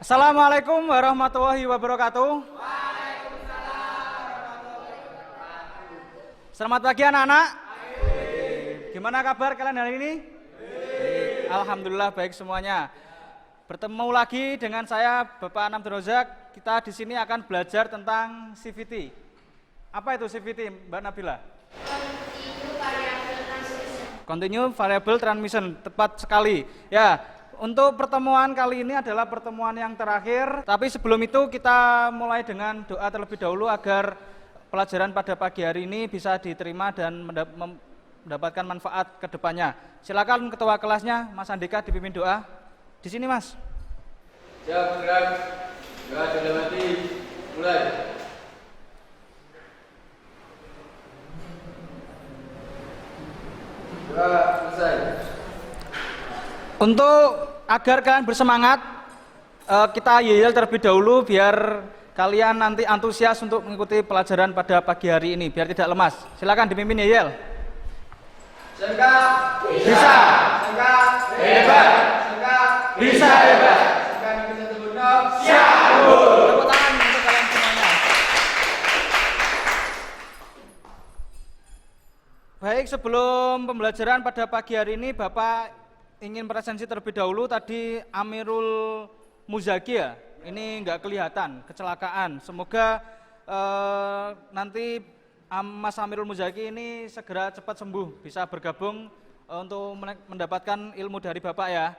Assalamualaikum warahmatullahi wabarakatuh. Selamat pagi anak-anak. Gimana kabar kalian hari ini? Alhamdulillah baik semuanya. Bertemu lagi dengan saya Bapak Anam Drozak. Kita di sini akan belajar tentang CVT. Apa itu CVT, Mbak Nabila? Continue Variable Transmission. Tepat sekali. Ya, untuk pertemuan kali ini adalah pertemuan yang terakhir. Tapi sebelum itu kita mulai dengan doa terlebih dahulu agar pelajaran pada pagi hari ini bisa diterima dan mendapatkan manfaat ke depannya. Silakan ketua kelasnya Mas Andika dipimpin doa. Di sini Mas. Siap bergerak. Doa dalam hati. Mulai. Doa selesai. Untuk agar kalian bersemangat, kita yel terlebih dahulu biar kalian nanti antusias untuk mengikuti pelajaran pada pagi hari ini, biar tidak lemas. Silakan dipimpin yel. Sangka Bisa. Sangka Hebat. Sangka Bisa hebat. Sangka bisa terbunuh. Siap. Tepuk tangan untuk kalian semuanya. Baik, sebelum pembelajaran pada pagi hari ini, Bapak ingin presensi terlebih dahulu. Tadi Amirul Muzaki ya, ini nggak kelihatan, kecelakaan. Semoga nanti Mas Amirul Muzaki ini segera cepat sembuh, bisa bergabung untuk mendapatkan ilmu dari Bapak ya.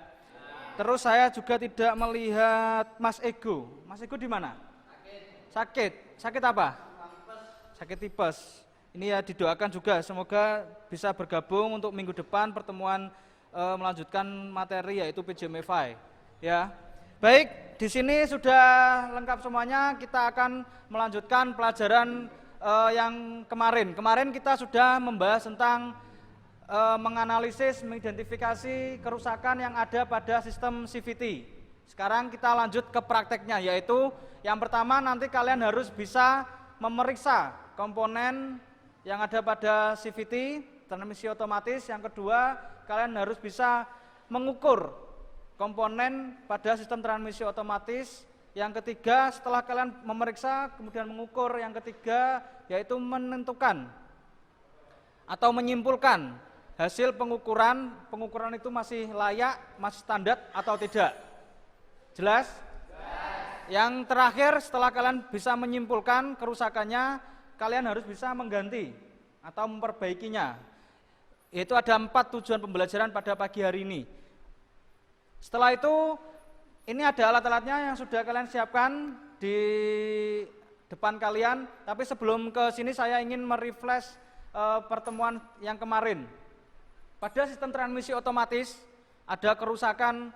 Terus saya juga tidak melihat Mas Ego. Mas Ego di mana? Sakit. Sakit apa? Sakit tipes. Ini ya didoakan juga, semoga bisa bergabung untuk minggu depan pertemuan melanjutkan materi yaitu PJMFI. Ya, baik, di sini sudah lengkap semuanya. Kita akan melanjutkan pelajaran yang kemarin. Kemarin kita sudah membahas tentang menganalisis, mengidentifikasi kerusakan yang ada pada sistem CVT. Sekarang kita lanjut ke prakteknya, yaitu yang pertama nanti kalian harus bisa memeriksa komponen yang ada pada CVT, transmisi otomatis. Yang kedua, kalian harus bisa mengukur komponen pada sistem transmisi otomatis. Yang ketiga, setelah kalian memeriksa kemudian mengukur, yang ketiga yaitu menentukan atau menyimpulkan hasil pengukuran. Pengukuran itu masih layak, masih standar atau tidak. Jelas? Yang terakhir, setelah kalian bisa menyimpulkan kerusakannya, kalian harus bisa mengganti atau memperbaikinya. Yaitu ada 4 tujuan pembelajaran pada pagi hari ini. Setelah itu, ini ada alat-alatnya yang sudah kalian siapkan di depan kalian. Tapi sebelum ke sini saya ingin merefresh pertemuan yang kemarin. Pada sistem transmisi otomatis ada kerusakan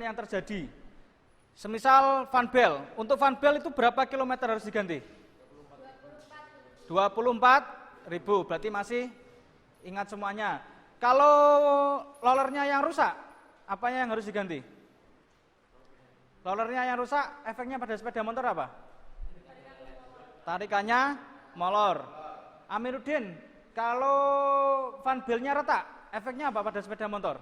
yang terjadi. Semisal fan bell. Untuk fan bell itu berapa kilometer harus diganti? 24.000, berarti masih ingat semuanya. Kalau rollernya yang rusak, apanya yang harus diganti? Rollernya yang rusak, efeknya pada sepeda motor apa? Tarikannya molor. Amiruddin, kalau fan bell-nya retak, efeknya apa pada sepeda motor?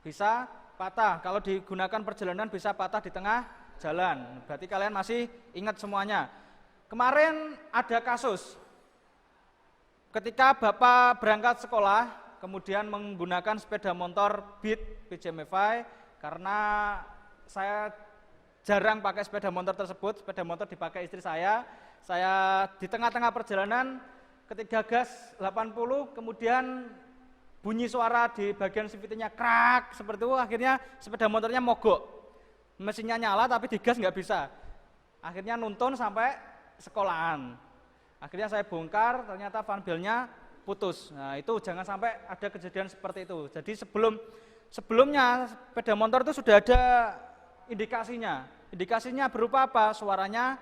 Bisa patah. Kalau digunakan perjalanan bisa patah di tengah jalan. Berarti kalian masih ingat semuanya. Kemarin ada kasus ketika Bapak berangkat sekolah, kemudian menggunakan sepeda motor Beat PJMFI, karena saya jarang pakai sepeda motor tersebut. Sepeda motor dipakai istri saya di tengah-tengah perjalanan ketika gas 80, kemudian bunyi suara di bagian CVT-nya krak seperti itu, akhirnya sepeda motornya mogok. Mesinnya nyala tapi digas nggak bisa. Akhirnya nuntun sampai sekolahan. Akhirnya saya bongkar, ternyata fan bell-nya putus. Nah, itu jangan sampai ada kejadian seperti itu. Jadi sebelumnya sepeda motor itu sudah ada indikasinya. Indikasinya berupa apa? Suaranya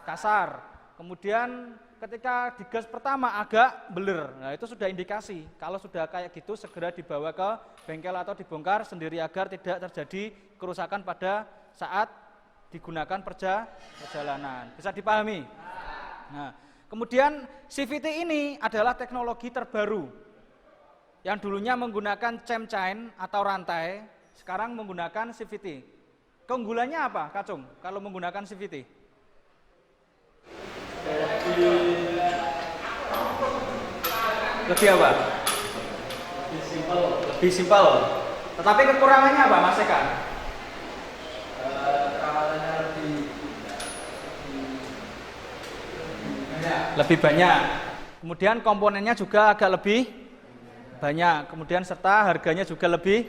kasar. Kemudian ketika digas pertama agak beler. Nah, itu sudah indikasi. Kalau sudah kayak gitu segera dibawa ke bengkel atau dibongkar sendiri agar tidak terjadi kerusakan pada saat digunakan perjalanan. Bisa dipahami? Nah, kemudian CVT ini adalah teknologi terbaru. yang dulunya menggunakan cam chain atau rantai, sekarang menggunakan CVT. Keunggulannya apa, Kak Cung, kalau menggunakan CVT? Lebih apa? Lebih simpel. Tetapi kekurangannya apa, Mas Eka? Perawatannya Lebih banyak. Kemudian komponennya juga agak lebih banyak. Kemudian serta harganya juga lebih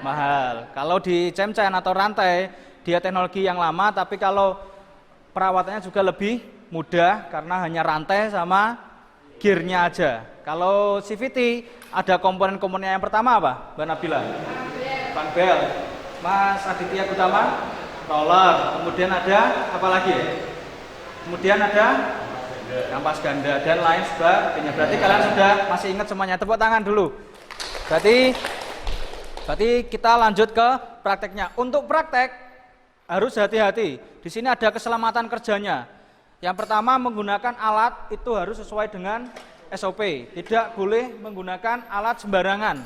mahal. Kalau di cam chain atau rantai, dia teknologi yang lama, tapi kalau perawatannya juga lebih mudah karena hanya rantai sama gearnya aja. Kalau CVT ada komponen-komponen yang pertama apa, Mbak Nabila? Fan belt. Mas Aditya Gutama, roller. Kemudian ada apa lagi? Kemudian ada kampas ganda dan lain sebagainya. Berarti kalian sudah masih ingat semuanya. Tepuk tangan dulu. Berarti kita lanjut ke prakteknya. Untuk praktek harus hati-hati. Di sini ada keselamatan kerjanya. Yang pertama, menggunakan alat itu harus sesuai dengan SOP. Tidak boleh menggunakan alat sembarangan.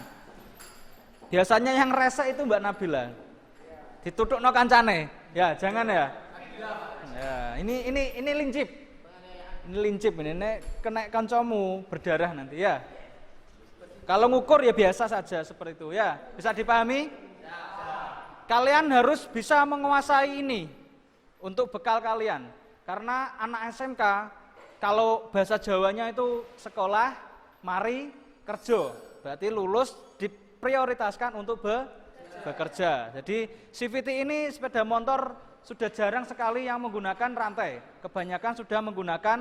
Biasanya yang resek itu Mbak Nabila. Ditutukno kancane. Ya, jangan ya. Ya, ini lincip. Ini lincip ini kena kancamu berdarah nanti ya. Kalau ngukur ya biasa saja seperti itu ya. Bisa dipahami? Kalian harus bisa menguasai ini untuk bekal kalian. Karena anak SMK kalau bahasa Jawanya itu sekolah, mari kerja. Berarti lulus diprioritaskan untuk bekerja. Jadi CVT ini sepeda motor sudah jarang sekali yang menggunakan rantai. Kebanyakan sudah menggunakan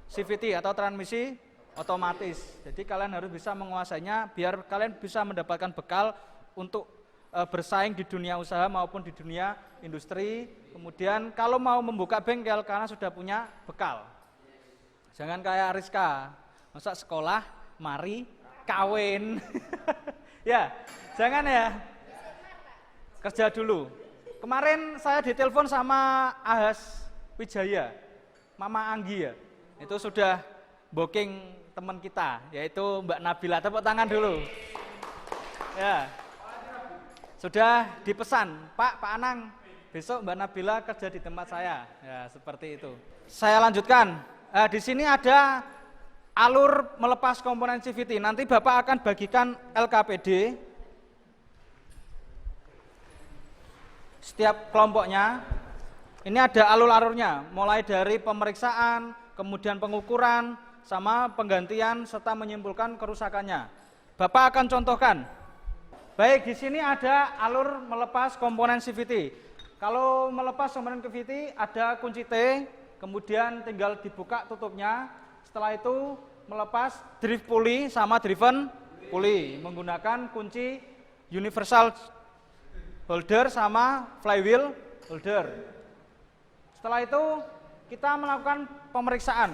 CVT atau transmisi otomatis. Jadi kalian harus bisa menguasainya biar kalian bisa mendapatkan bekal untuk bersaing di dunia usaha maupun di dunia industri. Kemudian kalau mau membuka bengkel karena sudah punya bekal. Jangan kayak Rizka, masa sekolah, mari kawin. Ya, jangan ya. Kerja dulu. Kemarin saya ditelepon sama Ahas Wijaya, Mama Anggi ya. Itu sudah booking teman kita, yaitu Mbak Nabila. Tepuk tangan dulu. Ya. Sudah dipesan, Pak Anang, besok Mbak Nabila kerja di tempat saya. Ya, seperti itu. Saya lanjutkan. Di sini ada alur melepas komponen CVT. Nanti Bapak akan bagikan LKPD. Setiap kelompoknya. Ini ada alur-alurnya, mulai dari pemeriksaan, kemudian pengukuran, sama penggantian serta menyimpulkan kerusakannya. Bapak akan contohkan. Baik, di sini ada alur melepas komponen CVT. Kalau melepas komponen CVT ada kunci T, kemudian tinggal dibuka tutupnya. Setelah itu melepas drift pulley sama driven pulley menggunakan kunci universal holder sama flywheel holder. Setelah itu kita melakukan pemeriksaan.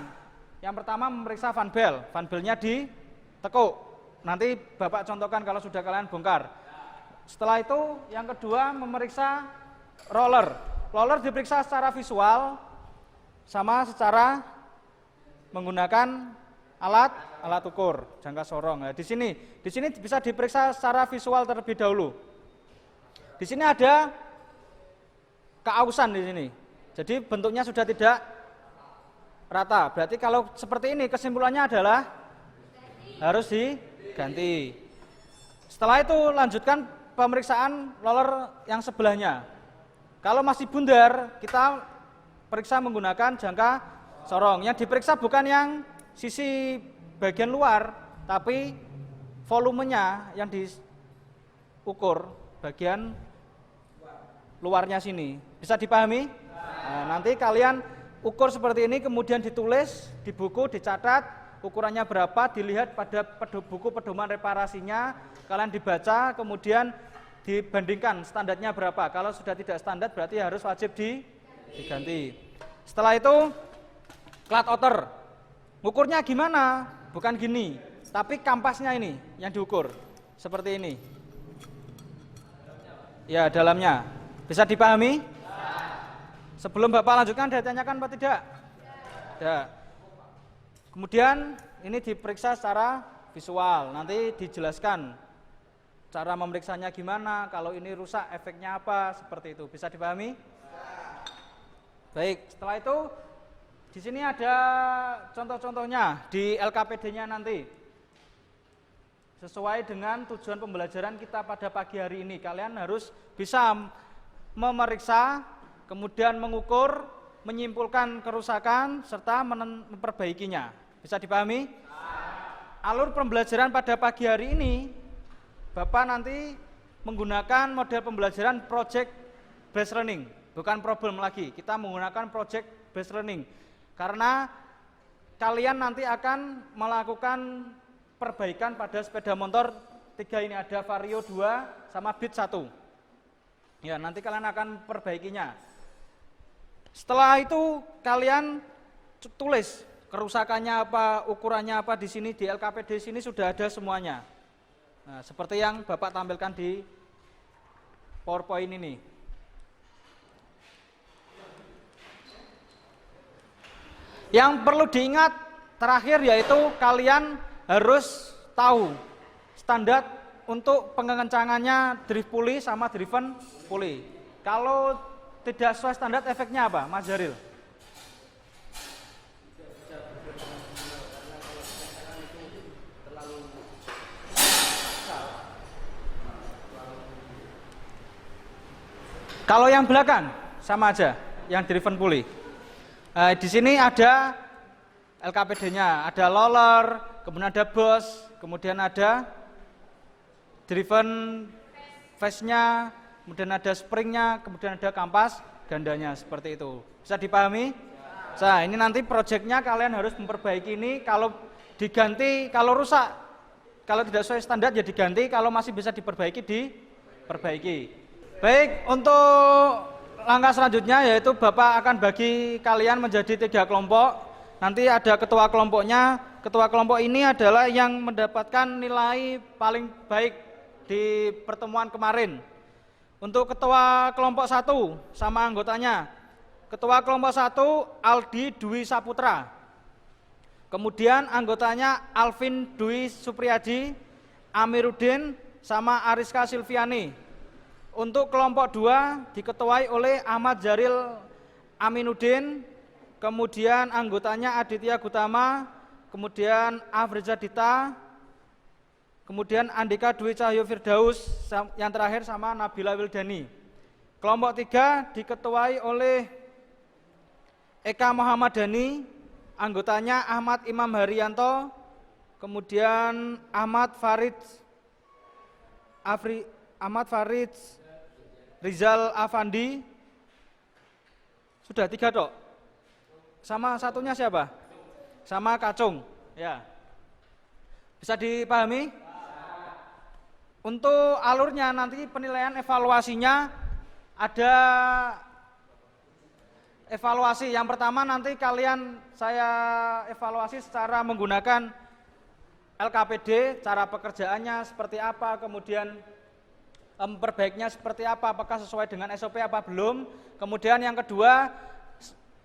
Yang pertama memeriksa fan belt. Fan beltnya ditekuk. Nanti Bapak contohkan kalau sudah kalian bongkar. Setelah itu yang kedua memeriksa roller. Roller diperiksa secara visual sama secara menggunakan alat ukur jangka sorong. Nah, di sini bisa diperiksa secara visual terlebih dahulu. Di sini ada keausan di sini. Jadi bentuknya sudah tidak rata. Berarti kalau seperti ini kesimpulannya adalah harus diganti. Setelah itu lanjutkan pemeriksaan roller yang sebelahnya. Kalau masih bundar, kita periksa menggunakan jangka sorong. Yang diperiksa bukan yang sisi bagian luar, tapi volumenya yang diukur bagian luarnya sini. Bisa dipahami? Nah, nanti kalian ukur seperti ini, kemudian ditulis di buku, dicatat ukurannya berapa, dilihat pada buku pedoman reparasinya, kalian dibaca, kemudian dibandingkan standarnya berapa. Kalau sudah tidak standar berarti harus wajib diganti. Setelah itu cloud outer. Ukurnya gimana? Bukan gini, tapi kampasnya ini yang diukur. Seperti ini. Ya, dalamnya. Bisa dipahami? Sebelum Bapak lanjutkan, ditanyakan apa tidak? Tidak. Kemudian ini diperiksa secara visual. Nanti dijelaskan cara memeriksanya gimana, kalau ini rusak efeknya apa, seperti itu. Bisa dipahami? Baik, setelah itu di sini ada contoh-contohnya di LKPD-nya nanti. Sesuai dengan tujuan pembelajaran kita pada pagi hari ini, kalian harus bisa memeriksa, kemudian mengukur, menyimpulkan kerusakan, serta memperbaikinya. Bisa dipahami? Alur pembelajaran pada pagi hari ini, Bapak nanti menggunakan model pembelajaran project based learning, bukan problem lagi. Kita menggunakan project based learning karena kalian nanti akan melakukan perbaikan pada sepeda motor 3 ini, ada Vario 2 sama Beat 1. Ya, nanti kalian akan perbaikinya. Setelah itu kalian tulis kerusakannya apa, ukurannya apa di sini, di LKPD sini sudah ada semuanya. Nah, seperti yang Bapak tampilkan di PowerPoint ini. Yang perlu diingat terakhir yaitu kalian harus tahu standar untuk pengencangannya drift pulley sama driven pulley. Kalau tidak sesuai standar efeknya apa, Mas Jaril? Kalau yang belakang sama aja, yang driven pulley. Di sini ada LKPD-nya, ada roller, kemudian ada bus, kemudian ada driven face-nya, kemudian ada spring-nya, kemudian ada kampas gandanya, seperti itu. Bisa dipahami? Nah, ini nanti proyeknya kalian harus memperbaiki ini. Kalau diganti, kalau rusak, kalau tidak sesuai standar ya diganti, kalau masih bisa diperbaiki, diperbaiki. Baik, untuk langkah selanjutnya yaitu Bapak akan bagi kalian menjadi 3 kelompok. Nanti ada ketua kelompoknya. Ketua kelompok ini adalah yang mendapatkan nilai paling baik di pertemuan kemarin. Untuk ketua kelompok 1 sama anggotanya. Ketua kelompok 1 Aldi Dwi Saputra. Kemudian anggotanya Alvin Dwi Supriyadi, Amiruddin sama Ariska Silviani. Untuk kelompok 2 diketuai oleh Ahmad Jaril Aminuddin, kemudian anggotanya Aditya Gutama, kemudian Afriza Dita, kemudian Andika Dwi Cahyo Firdaus, yang terakhir sama Nabila Wildani. Kelompok 3 diketuai oleh Eka Muhammadani, anggotanya Ahmad Imam Haryanto, kemudian Ahmad Farid Rizal Afandi. Sudah 3 dok. Sama satunya siapa? Sama Kacung. Ya. Bisa dipahami? Untuk alurnya nanti penilaian evaluasinya ada evaluasi. Yang pertama nanti saya evaluasi secara menggunakan LKPD, cara pekerjaannya seperti apa, kemudian memperbaiknya seperti apa, apakah sesuai dengan SOP apa belum. Kemudian yang kedua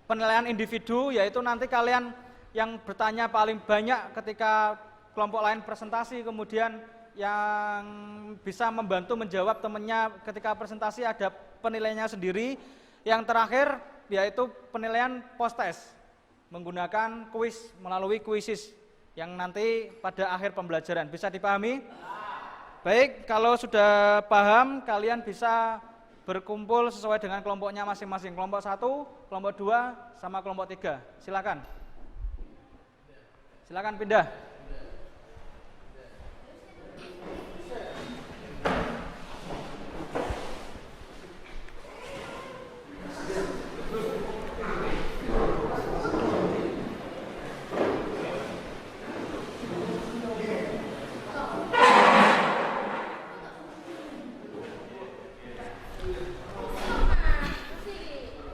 penilaian individu, yaitu nanti kalian yang bertanya paling banyak ketika kelompok lain presentasi, kemudian yang bisa membantu menjawab temannya ketika presentasi ada penilaiannya sendiri. Yang terakhir yaitu penilaian post test menggunakan kuis, melalui kuisis yang nanti pada akhir pembelajaran. Bisa dipahami? Baik, kalau sudah paham kalian bisa berkumpul sesuai dengan kelompoknya masing-masing. Kelompok 1, kelompok 2, sama kelompok 3. Silakan. Silakan pindah.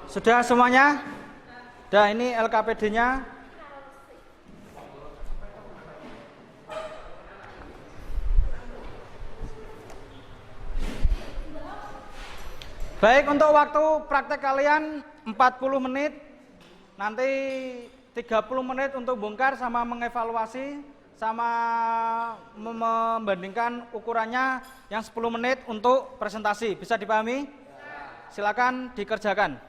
Sudah semuanya? Nah, ini LKPD-nya. Baik, untuk waktu praktek kalian 40 menit. Nanti 30 menit untuk bongkar sama mengevaluasi. sama membandingkan ukurannya yang 10 menit untuk presentasi. Bisa dipahami? Silakan dikerjakan.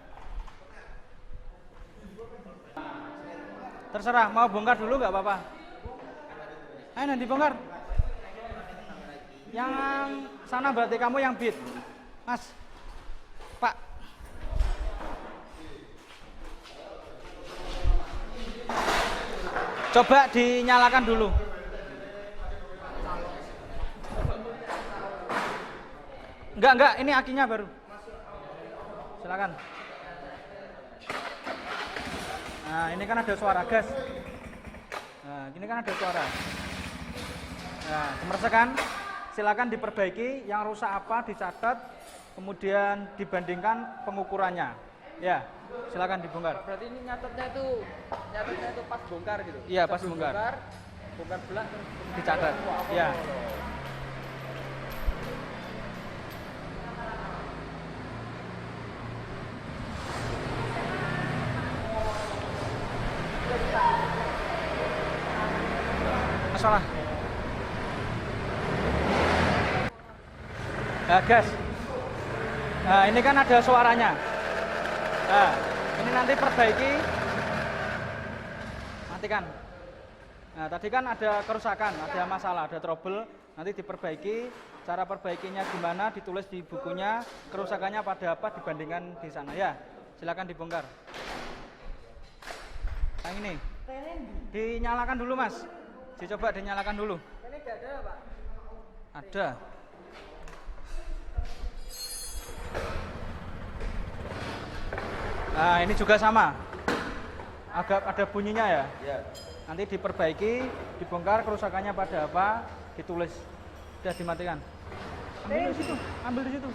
Terserah, mau bongkar dulu nggak apa-apa. Ayo nanti bongkar. Yang sana berarti kamu yang beat. Mas, Pak. Coba dinyalakan dulu. Enggak, ini akinya baru. Silakan. Nah, ini kan ada suara gas. Nah, ini kan ada suara. Nah, gemersekan. Silakan diperbaiki, yang rusak apa dicatat, kemudian dibandingkan pengukurannya. Ya, silakan dibongkar. Berarti ini nyatetnya itu pas bongkar gitu. Iya, pas bongkar. Bongkar belak terus Dicatat. Ya. Masalah. Nah, gas. Nah, ini kan ada suaranya. Nah, ini nanti perbaiki. Matikan. Nah, tadi kan ada kerusakan, ada masalah, ada trouble. Nanti diperbaiki. Cara perbaikinya gimana? Ditulis di bukunya. Kerusakannya pada apa? Dibandingkan di sana. Ya, silakan dibongkar. Yang ini. Dinyalakan dulu, Mas. Dicoba dinyalakan dulu. Ini enggak ada, Pak. Ada. Nah, ini juga sama. Agak ada bunyinya ya. Iya. Nanti diperbaiki, dibongkar kerusakannya pada apa, ditulis. Sudah dimatikan. Ambil di situ, ambil di situ.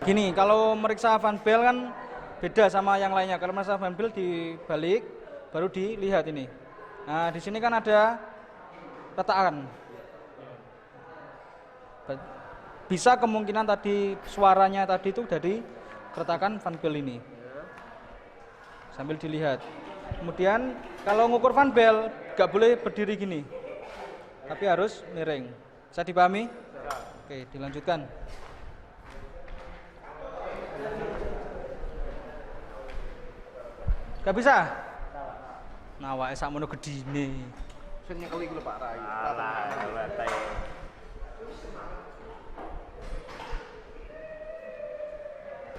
Gini, kalau meriksa fan bell kan beda sama yang lainnya. Kalau meriksa fan bell dibalik, baru dilihat ini. Nah, di sini kan ada retakan. Bisa kemungkinan tadi suaranya tadi itu dari keretakan fan bell ini. Sambil dilihat. Kemudian kalau ngukur fan bell nggak boleh berdiri gini, tapi harus miring. Bisa dipahami? Oke, dilanjutkan. Gak bisa? Nah, wae sakmono gedine. Sing nyekel iku lho Pak Rai.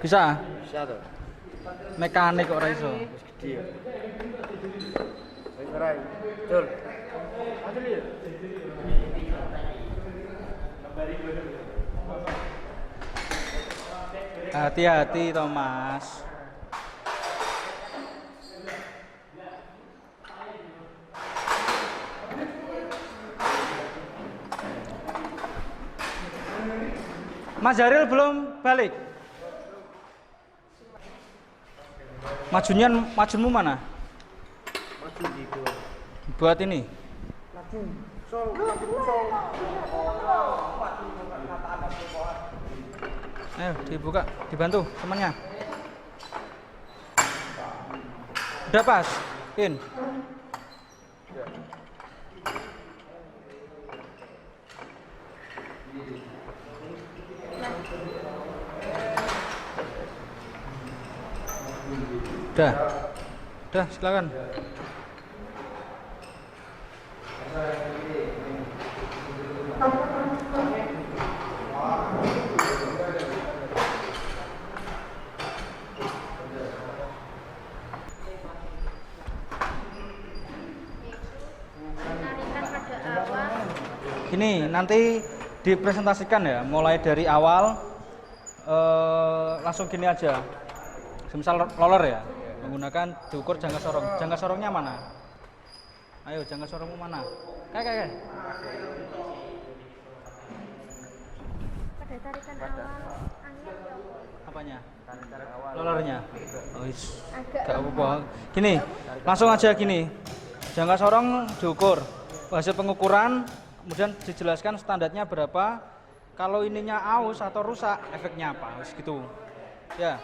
Bisa? Bisa tuh. Mekanik kok ora iso. Gede ya. Wis Rai. Betul. Adil ya. Hati-hati Thomas. Mas Jaril belum balik. Majunmu mana? Maju gitu. Buat ini. Maju. Sol. Ayo dibuka, dibantu temannya. Udah pas, in. Udah silakan. Gini, nanti dipresentasikan ya, mulai dari awal langsung gini aja. Semisal roller ya, menggunakan diukur jangka sorong. Jangka sorongnya mana? Ayo, jangka sorongmu mana? Kayak. Pada tarikan awal angin Apanya? Tarik awal. Rollernya. Oh, agak gak apa-apa. Gini, langsung aja gini. Jangka sorong diukur. Hasil pengukuran, kemudian dijelaskan standarnya berapa. Kalau ininya aus atau rusak, efeknya apa? Harus gitu. Ya.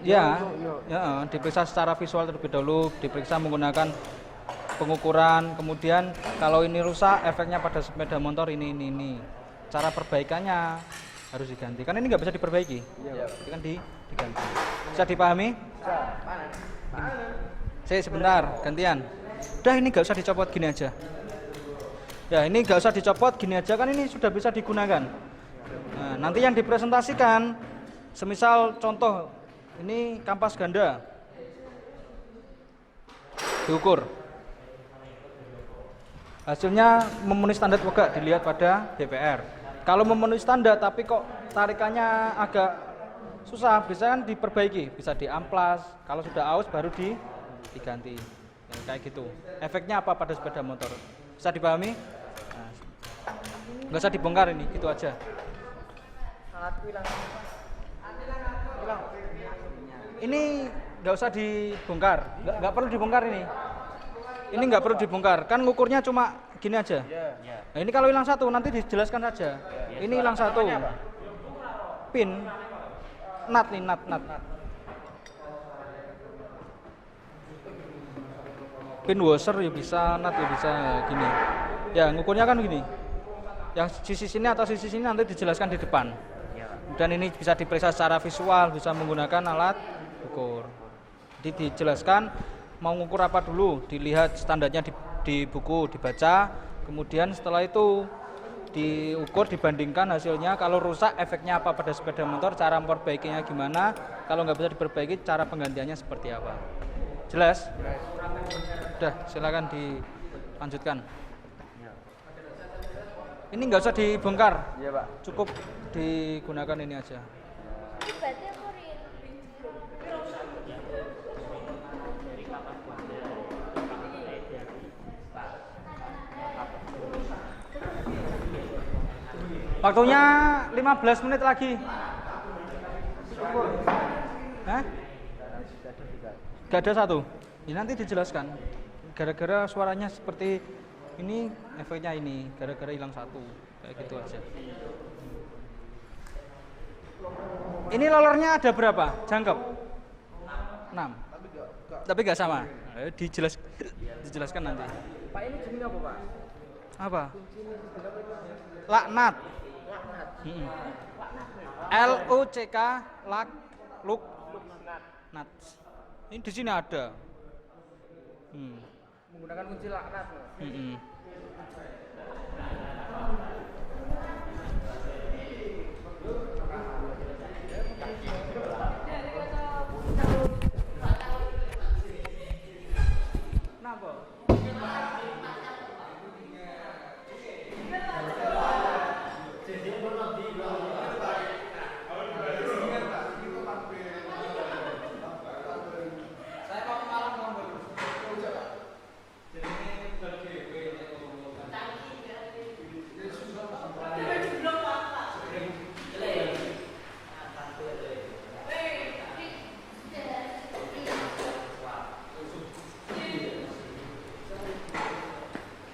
Ya, ya, diperiksa secara visual terlebih dahulu, diperiksa menggunakan pengukuran, kemudian kalau ini rusak, efeknya pada sepeda motor ini. Cara perbaikannya harus diganti, kan ini nggak bisa diperbaiki, ini kan diganti. Bisa dipahami? Saya sebentar, gantian. Udah ini nggak usah dicopot gini aja. Ya ini nggak usah dicopot gini aja, kan ini sudah bisa digunakan. Nah, nanti yang dipresentasikan, semisal contoh, ini kampas ganda, diukur. Hasilnya memenuhi standar WEGA, dilihat pada DPR. Kalau memenuhi standar tapi kok tarikannya agak susah, bisa kan diperbaiki, bisa diamplas. Kalau sudah aus baru diganti. Ya, kayak gitu. Efeknya apa pada sepeda motor? Bisa dipahami? Nah, nggak usah dibongkar ini, gitu aja. Ini nggak usah dibongkar, nggak perlu dibongkar ini. Ini nggak perlu dibongkar, kan ngukurnya cuma gini aja. Nah, ini kalau hilang satu nanti dijelaskan saja. Ini hilang satu. Pin, nut nih, nut. Pin washer ya bisa, nut ya bisa gini. Ya ngukurnya kan gini. Yang sisi sini atau sisi sini nanti dijelaskan di depan. Dan ini bisa diperiksa secara visual, bisa menggunakan alat ukur. Jadi dijelaskan mau ngukur apa dulu, dilihat standarnya di buku, dibaca, kemudian setelah itu diukur, dibandingkan hasilnya, kalau rusak efeknya apa pada sepeda motor, cara memperbaikinya gimana, kalau nggak bisa diperbaiki cara penggantiannya seperti apa. Jelas? Udah, silakan dilanjutkan. Ini nggak usah dibongkar, Iya, Pak. cukup digunakan ini aja. Waktunya 15 menit lagi. Hah? Gak ada satu. Ini nanti dijelaskan. Gara-gara suaranya seperti ini, efeknya ini. Gara-gara hilang satu. Kayak gitu aja. Ini lolornya ada berapa? Jangkep? 6. Tapi gak sama. Dijelaskan nanti. Pak, ini jenis apa, Pak? Apa? Laknat. LUCK, luk, nat. Ini di sini ada. Menggunakan kunci laknat. Kenapa?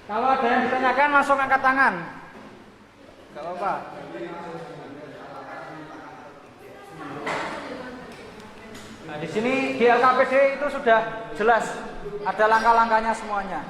Kalau ada yang ditanyakan langsung angkat tangan. Gak apa-apa. Nah, di sini di LKPD itu sudah jelas ada langkah-langkahnya semuanya.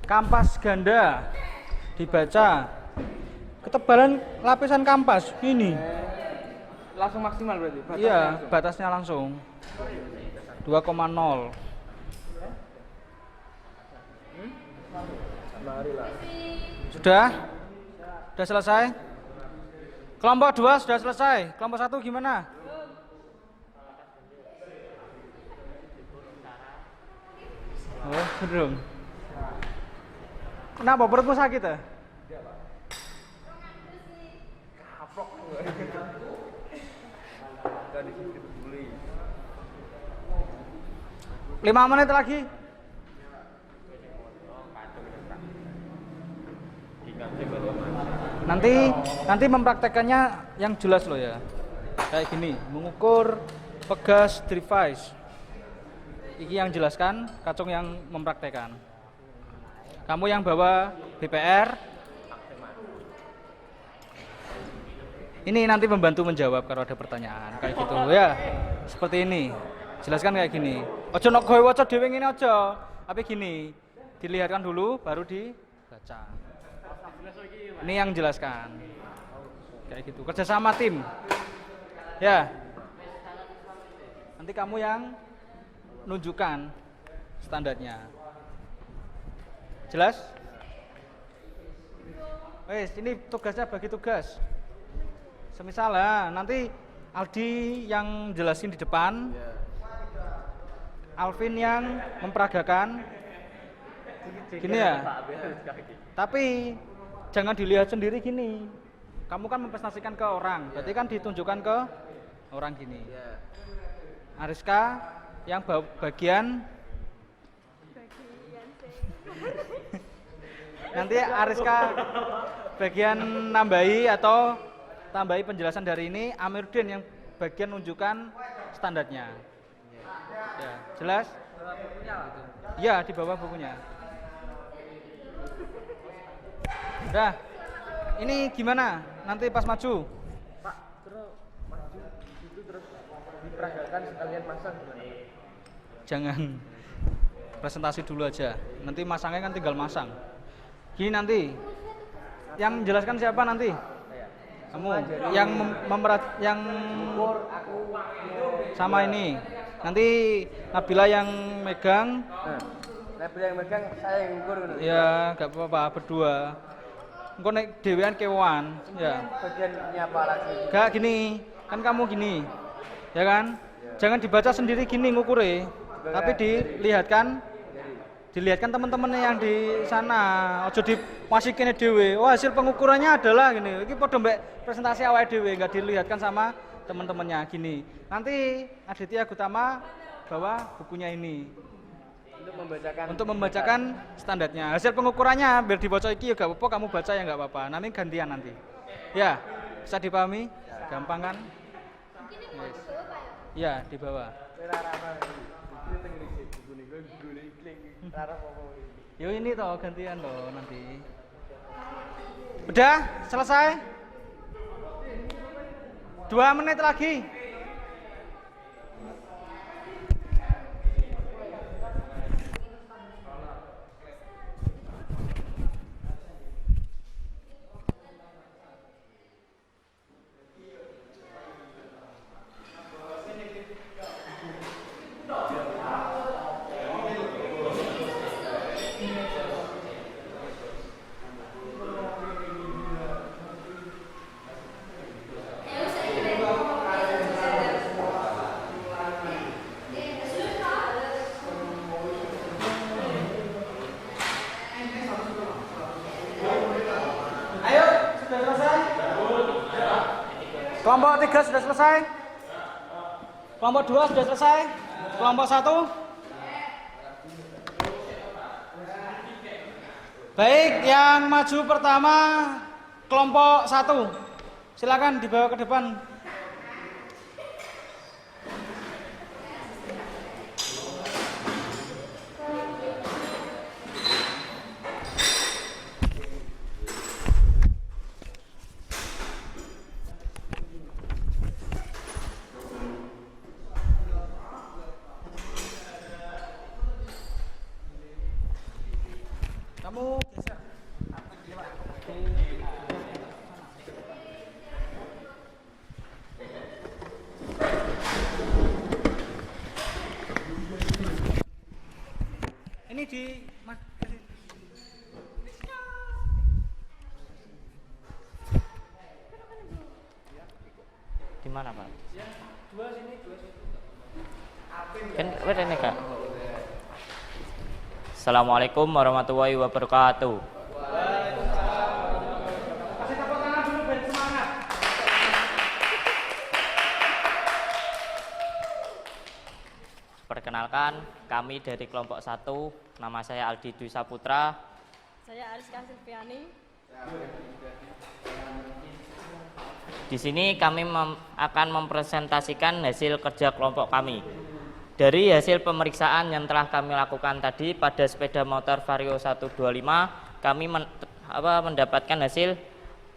Kampas ganda dibaca. Ketebalan lapisan kampas ini. Langsung maksimal berarti? Iya, batasnya langsung 2,0. Sudah? Sudah selesai? Kelompok 2 sudah selesai. Kelompok 1 gimana? Oh, belum. Kenapa perutmu sakit ya? Kaprok. 5 menit lagi. Nanti mempraktekannya yang jelas loh ya. Kayak gini, mengukur pegas device. Iki yang jelaskan, Kacung yang mempraktekkan. Kamu yang bawa BPR. Ini nanti membantu menjawab kalau ada pertanyaan kayak gitu ya. Seperti ini. Jelaskan kayak gini. Ojo nok gawe waca dhewe ngene aja. Tapi gini, dilihatkan dulu baru dibaca. Ini yang jelaskan. Kayak gitu. Kerjasama tim. Ya. Nanti kamu yang nunjukkan standarnya. Jelas? Wes, ini tugasnya bagi tugas. Semisal nanti Aldi yang jelasin di depan. Alvin yang memperagakan. Gini ya. Tapi jangan dilihat sendiri gini. Kamu kan mempresentasikan ke orang, berarti kan ditunjukkan ke orang gini. Ariska yang bagian nanti Ariska bagian nambahi atau tambahi penjelasan dari ini. Amiruddin yang bagian nunjukkan standarnya. Ya, jelas? Ya, di bawah bukunya. Udah. Ini gimana? Nanti pas maju. Pak, terus maju itu terus diperagakan sekalian masang gimana? Jangan. Presentasi dulu aja. Nanti masangnya kan tinggal masang. Gini nanti. Yang menjelaskan siapa nanti? Kamu yang yang sama ini. Nanti Nabila yang megang. Nabila yang megang, saya yang ngukur. Ya, enggak apa-apa berdua. Engko nek dhewean kewan, ya. Bagiannya apa lagi? Enggak gini. Kan kamu gini. Ya kan? Jangan dibaca sendiri gini ngukure. Tapi dilihatkan teman-temannya yang di sana. Ojo dimasikine dhewe. Oh, hasil pengukurannya adalah gini. Iki padha mbek presentasi awake dhewe, enggak dilihatkan sama teman-temannya gini. Nanti Aditya Gutama bawa bukunya ini untuk membacakan standarnya. Hasil pengukurannya biar dibaca iki ya gak apa-apa, kamu baca ya gak apa-apa. Nanti gantian nanti. Ya, bisa dipahami? Gampang kan? Yes. Ya, di bawah. Yo ini toh gantian loh nanti. Udah selesai? 2 menit lagi. Kelompok 3 sudah selesai? Kelompok 2 sudah selesai? Kelompok 1? Baik, yang maju pertama kelompok 1. Silakan dibawa ke depan. Kamu Kamu geser. Ini di Mas. Di mana, Pak? Dua sini, dua situ. Kan ini Kak. Assalamualaikum warahmatullahi wabarakatuh. Kasih tepuk tangan dulu biar semangat. Perkenalkan, kami dari kelompok 1, nama saya Aldi Dwi Saputra. Saya Ariska Silviani. Di sini kami akan mempresentasikan hasil kerja kelompok kami. Dari hasil pemeriksaan yang telah kami lakukan tadi pada sepeda motor Vario 125, kami mendapatkan hasil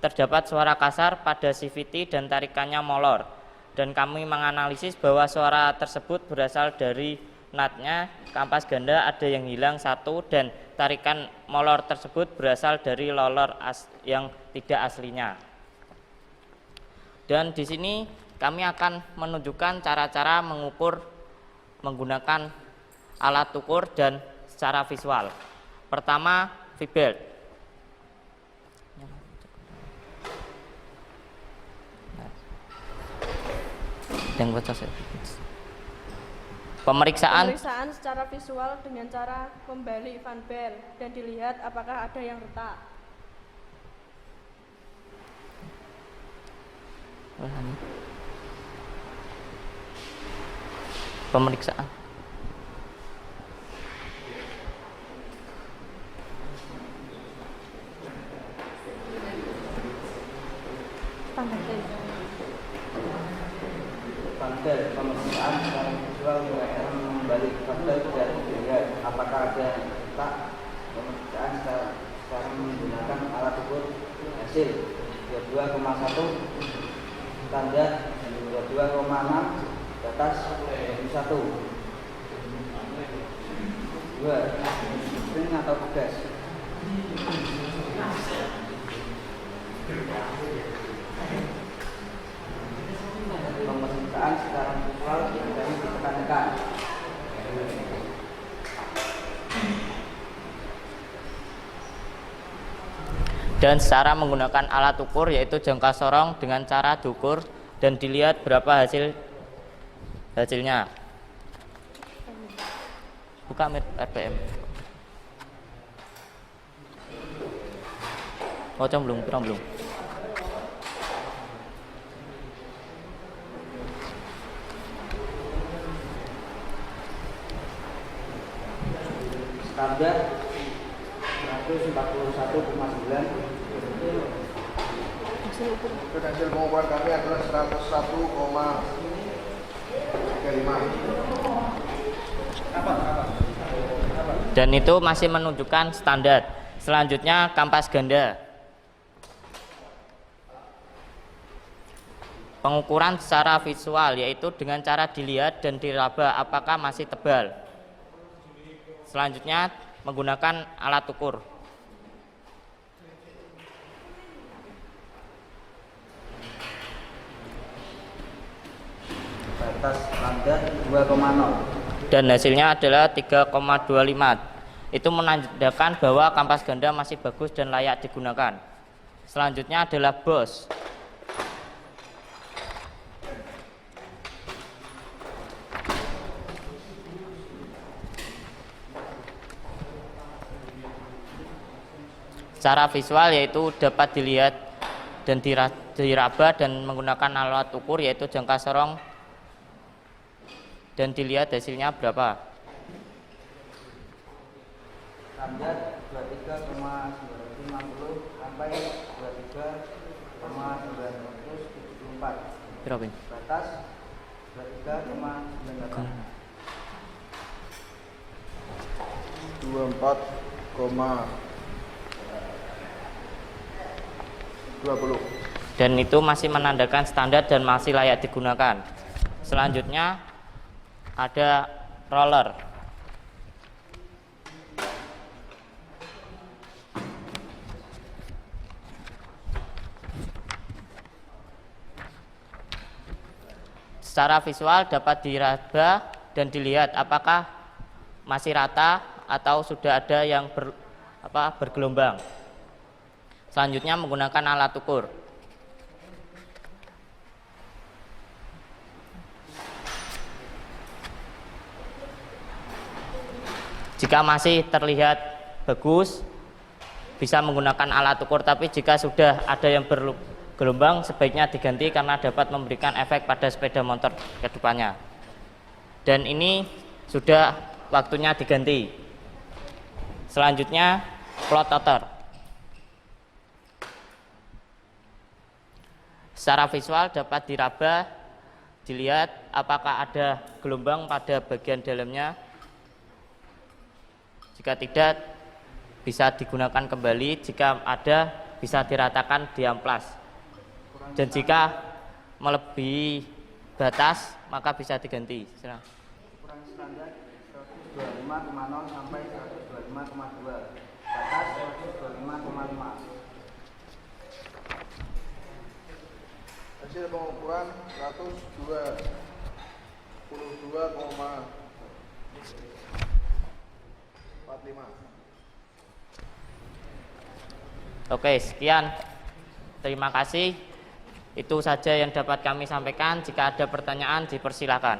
terdapat suara kasar pada CVT dan tarikannya molor. Dan kami menganalisis bahwa suara tersebut berasal dari natnya kampas ganda ada yang hilang 1 dan tarikan molor tersebut berasal dari loler yang tidak aslinya. Dan di sini kami akan menunjukkan cara-cara mengukur menggunakan alat ukur dan secara visual. Pertama, V-belt. Pemeriksaan Secara visual dengan cara membalik Van Bell dan dilihat apakah ada yang retak. Pemeriksaan Vandal, pemeriksaan secara visual dengan cara membalik vandal dan dilihat apakah ada yang retak. Pemeriksaan secara menggunakan alat ukur hasil 22,1 standar dan 22,6 batas 1. 2. Spring atau pegas. Pemeriksaan secara visual dengan ditekan-tekan. dan secara menggunakan alat ukur yaitu jangka sorong dengan cara diukur dan dilihat berapa hasilnya. Buka RPM. Oh, belum. Standar 141,9. Hasil pengukuran kami adalah 101,35. Dan itu masih menunjukkan standar. Selanjutnya kampas ganda. Pengukuran secara visual yaitu dengan cara dilihat dan diraba apakah masih tebal. Selanjutnya menggunakan alat ukur. Batas standar 2,0. Dan hasilnya adalah 3,25. Itu menandakan bahwa kampas ganda masih bagus dan layak digunakan. Selanjutnya adalah BOS. Secara visual yaitu dapat dilihat dan diraba dan menggunakan alat ukur yaitu jangka sorong dan dilihat hasilnya berapa. Standar 23,950 sampai 23,974. Berapa? Batas 23,98. 24,20. Dan itu masih menandakan standar dan masih layak digunakan. Selanjutnya ada roller. Secara visual dapat diraba dan dilihat apakah masih rata atau sudah ada yang bergelombang. Selanjutnya menggunakan alat ukur. Jika masih terlihat bagus, bisa menggunakan alat ukur, tapi jika sudah ada yang bergelombang sebaiknya diganti karena dapat memberikan efek pada sepeda motor ke depannya. Dan ini sudah waktunya diganti. Selanjutnya plot outer. Secara visual dapat diraba, dilihat apakah ada gelombang pada bagian dalamnya. Jika tidak, bisa digunakan kembali. Jika ada, bisa diratakan di amplas. Dan jika melebihi batas, maka bisa diganti. Ukuran standar 125,0 sampai 125,2. Batas 125,5. Hasil pengukuran 122,45. Oke, sekian. Terima kasih. Itu saja yang dapat kami sampaikan. Jika ada pertanyaan, dipersilakan.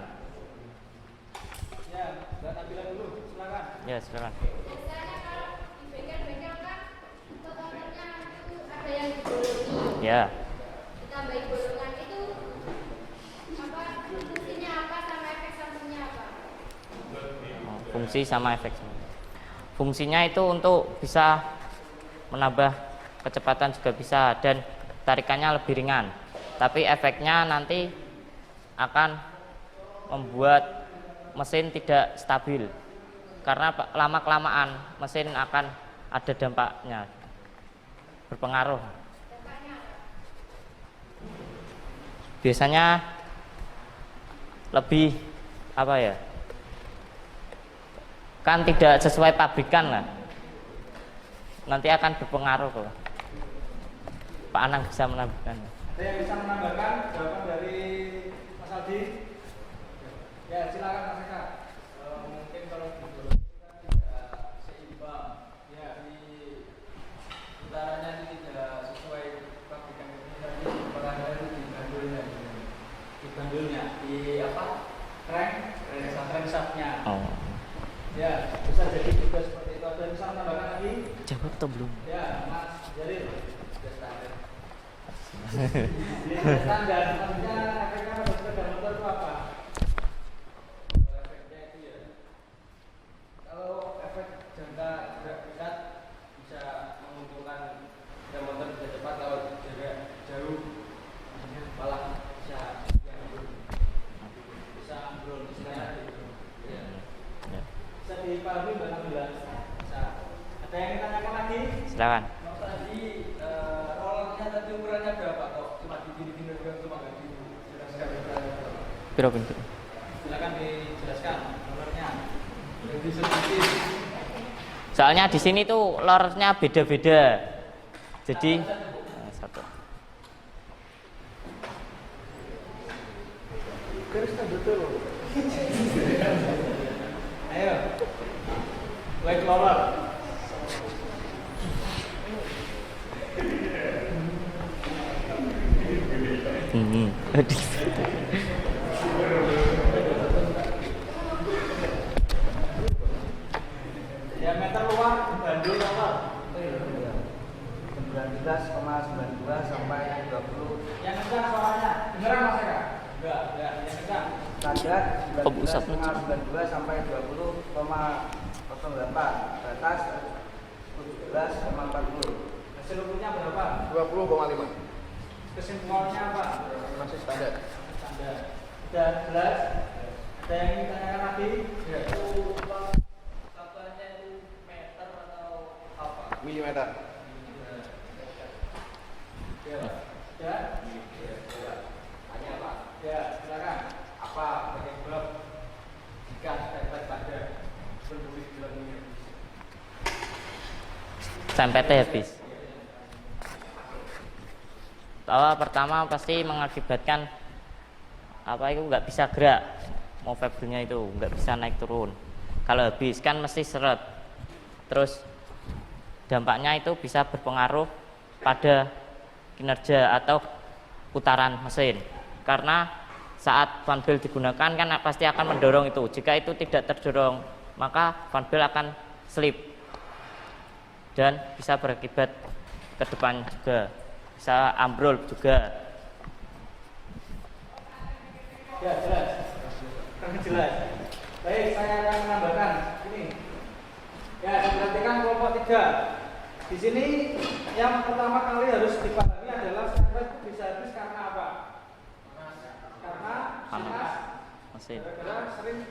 Ya, Mbak Nabila dulu, silakan. Ya, silakan. Biasanya kalau di bengkel-bengkel kan motornya itu ada yang dibolongi, Ya. ditambahi bolongan itu fungsinya apa sama efek sampingnya apa? Fungsi sama efek. Fungsinya itu untuk bisa menambah kecepatan juga bisa dan tarikannya lebih ringan. Tapi efeknya nanti akan membuat mesin tidak stabil. Karena lama-kelamaan mesin akan ada dampaknya. Berpengaruh. Biasanya lebih apa ya? Kan tidak sesuai pabrikan lah, nanti akan berpengaruh kok. Pak Anang bisa menambahkan. Ada yang bisa menambahkan jawaban dari Mas Aldi? Ya, silakan Mas Eka. Mungkin kalau dibolongi kan tidak seimbang. Ya, di utaranya itu tidak sesuai pabrikan ini tadi berada di bandulnya. Di bandulnya, di apa? Crankshaftnya. Oh. Ya, bisa jadi juga seperti itu. Ada yang bisa menambahkan lagi? Jawab atau belum? Ya, Mas Jalil. Sudah standar. Ini standar, maksudnya efeknya pada sepeda motor itu apa? Efeknya itu ya, kalau efek jangka jarak dekat bisa menguntungkan sepeda motor bisa cepat, kalau jarak jauh malah bisa ambrol istilahnya gitu. Ya. Bisa dipahami Mbak Nabila? Bisa. Ada yang ingin tanyakan lagi? Silakan. Kalau tadi rollernya tadi ukurannya berapa? Atau cuma digini-gini doang, cuma nggak dijelaskan ukurannya berapa? Piro pintu? Silakan dijelaskan nomornya. Yang disebutkan. Soalnya di sini tuh lornya beda-beda. Jadi satu. Garisnya betul. Ayo. Like lower. Diameter luar bandul apa? 19,92 sampai 20. Yang kencang suaranya. Beneran Mas Eka? Enggak, yang kencang. Standar Oh, pusat 19,92 sampai 20,08. Batas 17,40. Hasil ukurnya berapa? 20,5. Kesimpulannya apa? Masih standar. Standar. Sudah jelas? Ada yang ingin tanyakan lagi? Ya. Satuannya itu meter atau apa? Milimeter. Ya. Ya. Tanya Pak. Ya, silakan. Apa penyebab jika stempel pada penduli bilang ini? Sempetnya habis. Pertama pasti mengakibatkan apa itu nggak bisa gerak, mau fibernya itu nggak bisa naik turun. Kalau habis kan mesti seret. Terus dampaknya itu bisa berpengaruh pada kinerja atau putaran mesin, karena saat fan belt digunakan kan pasti akan mendorong itu. Jika itu tidak terdorong, maka fan belt akan slip dan bisa berakibat ke depan juga, bisa ambrol juga. Ya, jelas. Jelas. Baik, saya akan menambahkan ini. Ya, diperhatikan kelompok 3. Di sini yang pertama kali harus dipahami adalah sempet itu bisa habis karena apa? Karena panas mesin. Gara-gara sering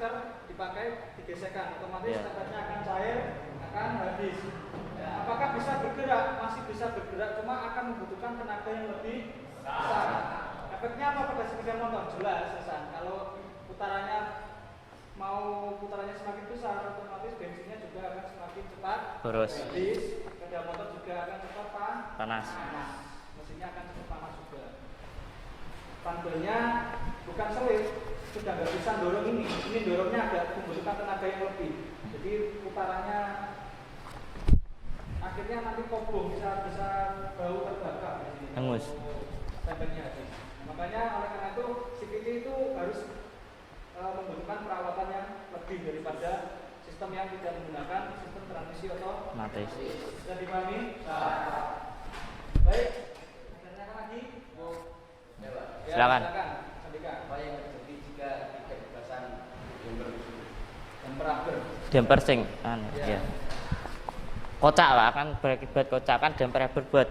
dipakai digesekkan, otomatis sempetnya akan cair, akan habis. Ya, apakah bisa bergerak? Masih bisa bergerak, cuma akan membutuhkan tenaga yang lebih besar. Efeknya apa pada sepeda motor? Jelas, Hasan. Kalau putarannya semakin besar, otomatis bensinnya juga akan semakin cepat Boros. habis, sepeda motor juga akan cepat Panas. mesinnya akan cepat panas juga. Fan beltnya bukan selip, sudah nggak bisa dorong ini dorongnya agak membutuhkan tenaga yang lebih, jadi putarannya akhirnya nanti kobong, bisa bau terbakar di sini. Hangus. Sampai habis. Makanya oleh karena itu CVT itu harus membutuhkan perawatan yang lebih daripada sistem yang tidak menggunakan sistem transmisi otomatis. Sudah dipahami? Baik. Tanyakan lagi. Ya, Pak. Ya, Silakan. Sandika. Apa yang terjadi jika tidak dipasang jumper? Damper sing ya. Kocak Pak, kan berakibat kocak, kan damper rubber buat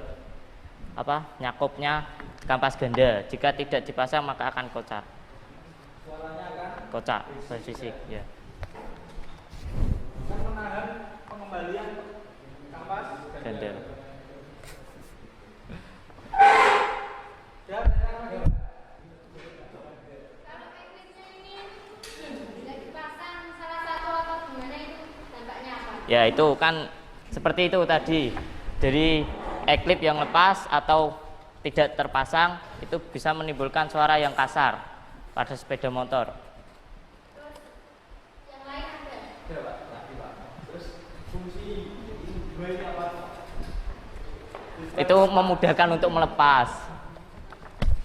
apa? Nyakupnya kampas ganda. Jika tidak dipasang maka akan kocak. Suaranya akan Kocak fisik ya. akan menahan pengembalian kampas Ganda. Ya, tanyakan lagi. Kalau eklipsnya ini tidak dipasang salah satu atau gimana itu dampaknya apa? Ya itu kan seperti itu tadi. Dari eklip yang lepas atau tidak terpasang itu bisa menimbulkan suara yang kasar pada sepeda motor. Terus yang lain ada? Ya, Pak. Terus fungsi dua ini apa? Itu memudahkan untuk melepas.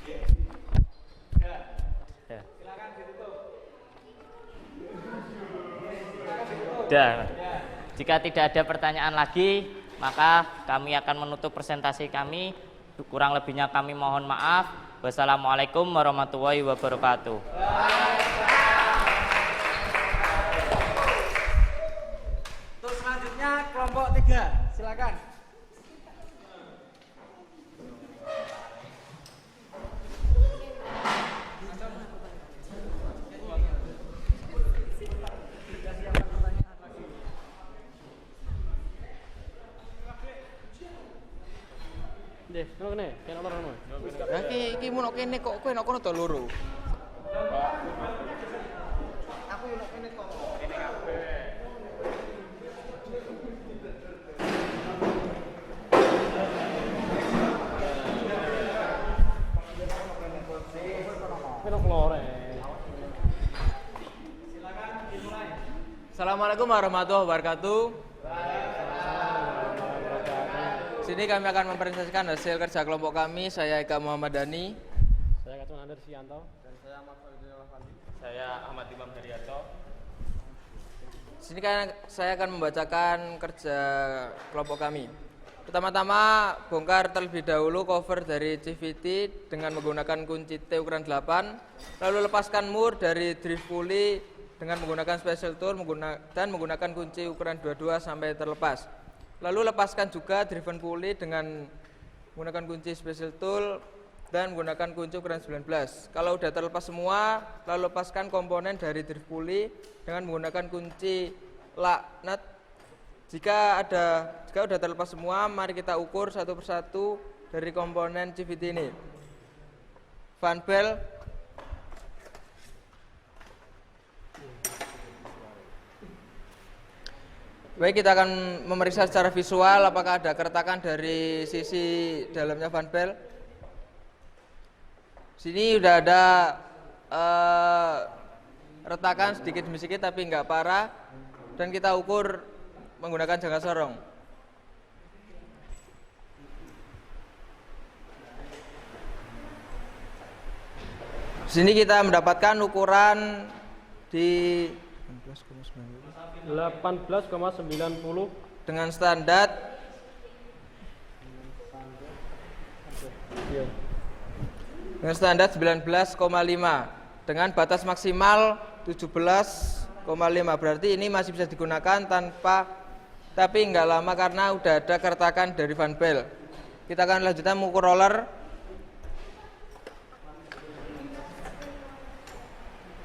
Ya. Ya. Silakan ditutup. Sudah. Jika tidak ada pertanyaan lagi, maka kami akan menutup presentasi kami. Kurang lebihnya kami mohon maaf. Wassalamualaikum warahmatullahi wabarakatuh. Terus selanjutnya kelompok 3. Silakan. Deh, ngono kene, kene ora ngono. Lah iki mun kene kok kowe nek kono to loro. Aku yo nek kene kok. Kene kabeh. Kene kelore. Silakan dimulai. Assalamualaikum warahmatullahi wabarakatuh. Sini kami akan mempresentasikan hasil kerja kelompok kami. Saya Eka Muhammad Dhani. Saya Katun Ander Sianto. Dan saya Ahmad Fadil Alfandi. Saya Ahmad Imam Herianto. Sini kan saya akan membacakan kerja kelompok kami. Pertama-tama bongkar terlebih dahulu cover dari CVT dengan menggunakan kunci T ukuran 8. Lalu lepaskan mur dari drift pulley dengan menggunakan special tool dan menggunakan kunci ukuran 22 sampai terlepas. Lalu lepaskan juga driven pulley dengan menggunakan kunci special tool dan menggunakan kunci ukuran 19. Kalau sudah terlepas semua, lalu lepaskan komponen dari drift pulley dengan menggunakan kunci lock nut. Jika sudah terlepas semua, mari kita ukur satu persatu dari komponen CVT ini. Fan belt, baik, kita akan memeriksa secara visual apakah ada keretakan dari sisi dalamnya fan belt. Sini sudah ada retakan sedikit demi sedikit tapi nggak parah, dan kita ukur menggunakan jangka sorong. Di sini kita mendapatkan ukuran di 18,90 dengan standar iya. dengan standar 19,5 dengan batas maksimal 17,5. Berarti ini masih bisa digunakan tapi nggak lama karena udah ada keretakan dari Van Bell. Kita akan lanjutkan mengukur roller.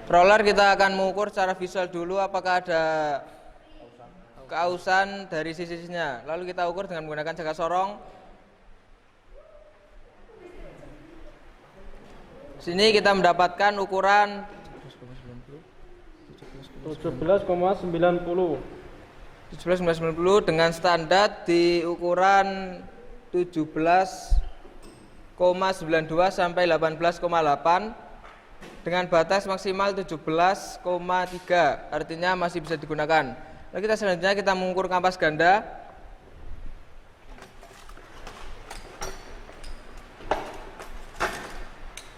Roller kita akan mengukur secara visual dulu apakah ada keausan dari sisi-sisinya. Lalu kita ukur dengan menggunakan jangka sorong. Sini kita mendapatkan ukuran 17,90 dengan standar di ukuran 17,92 sampai 18,8 dengan batas maksimal 17,3, artinya masih bisa digunakan. Lalu kita selanjutnya kita mengukur kampas ganda.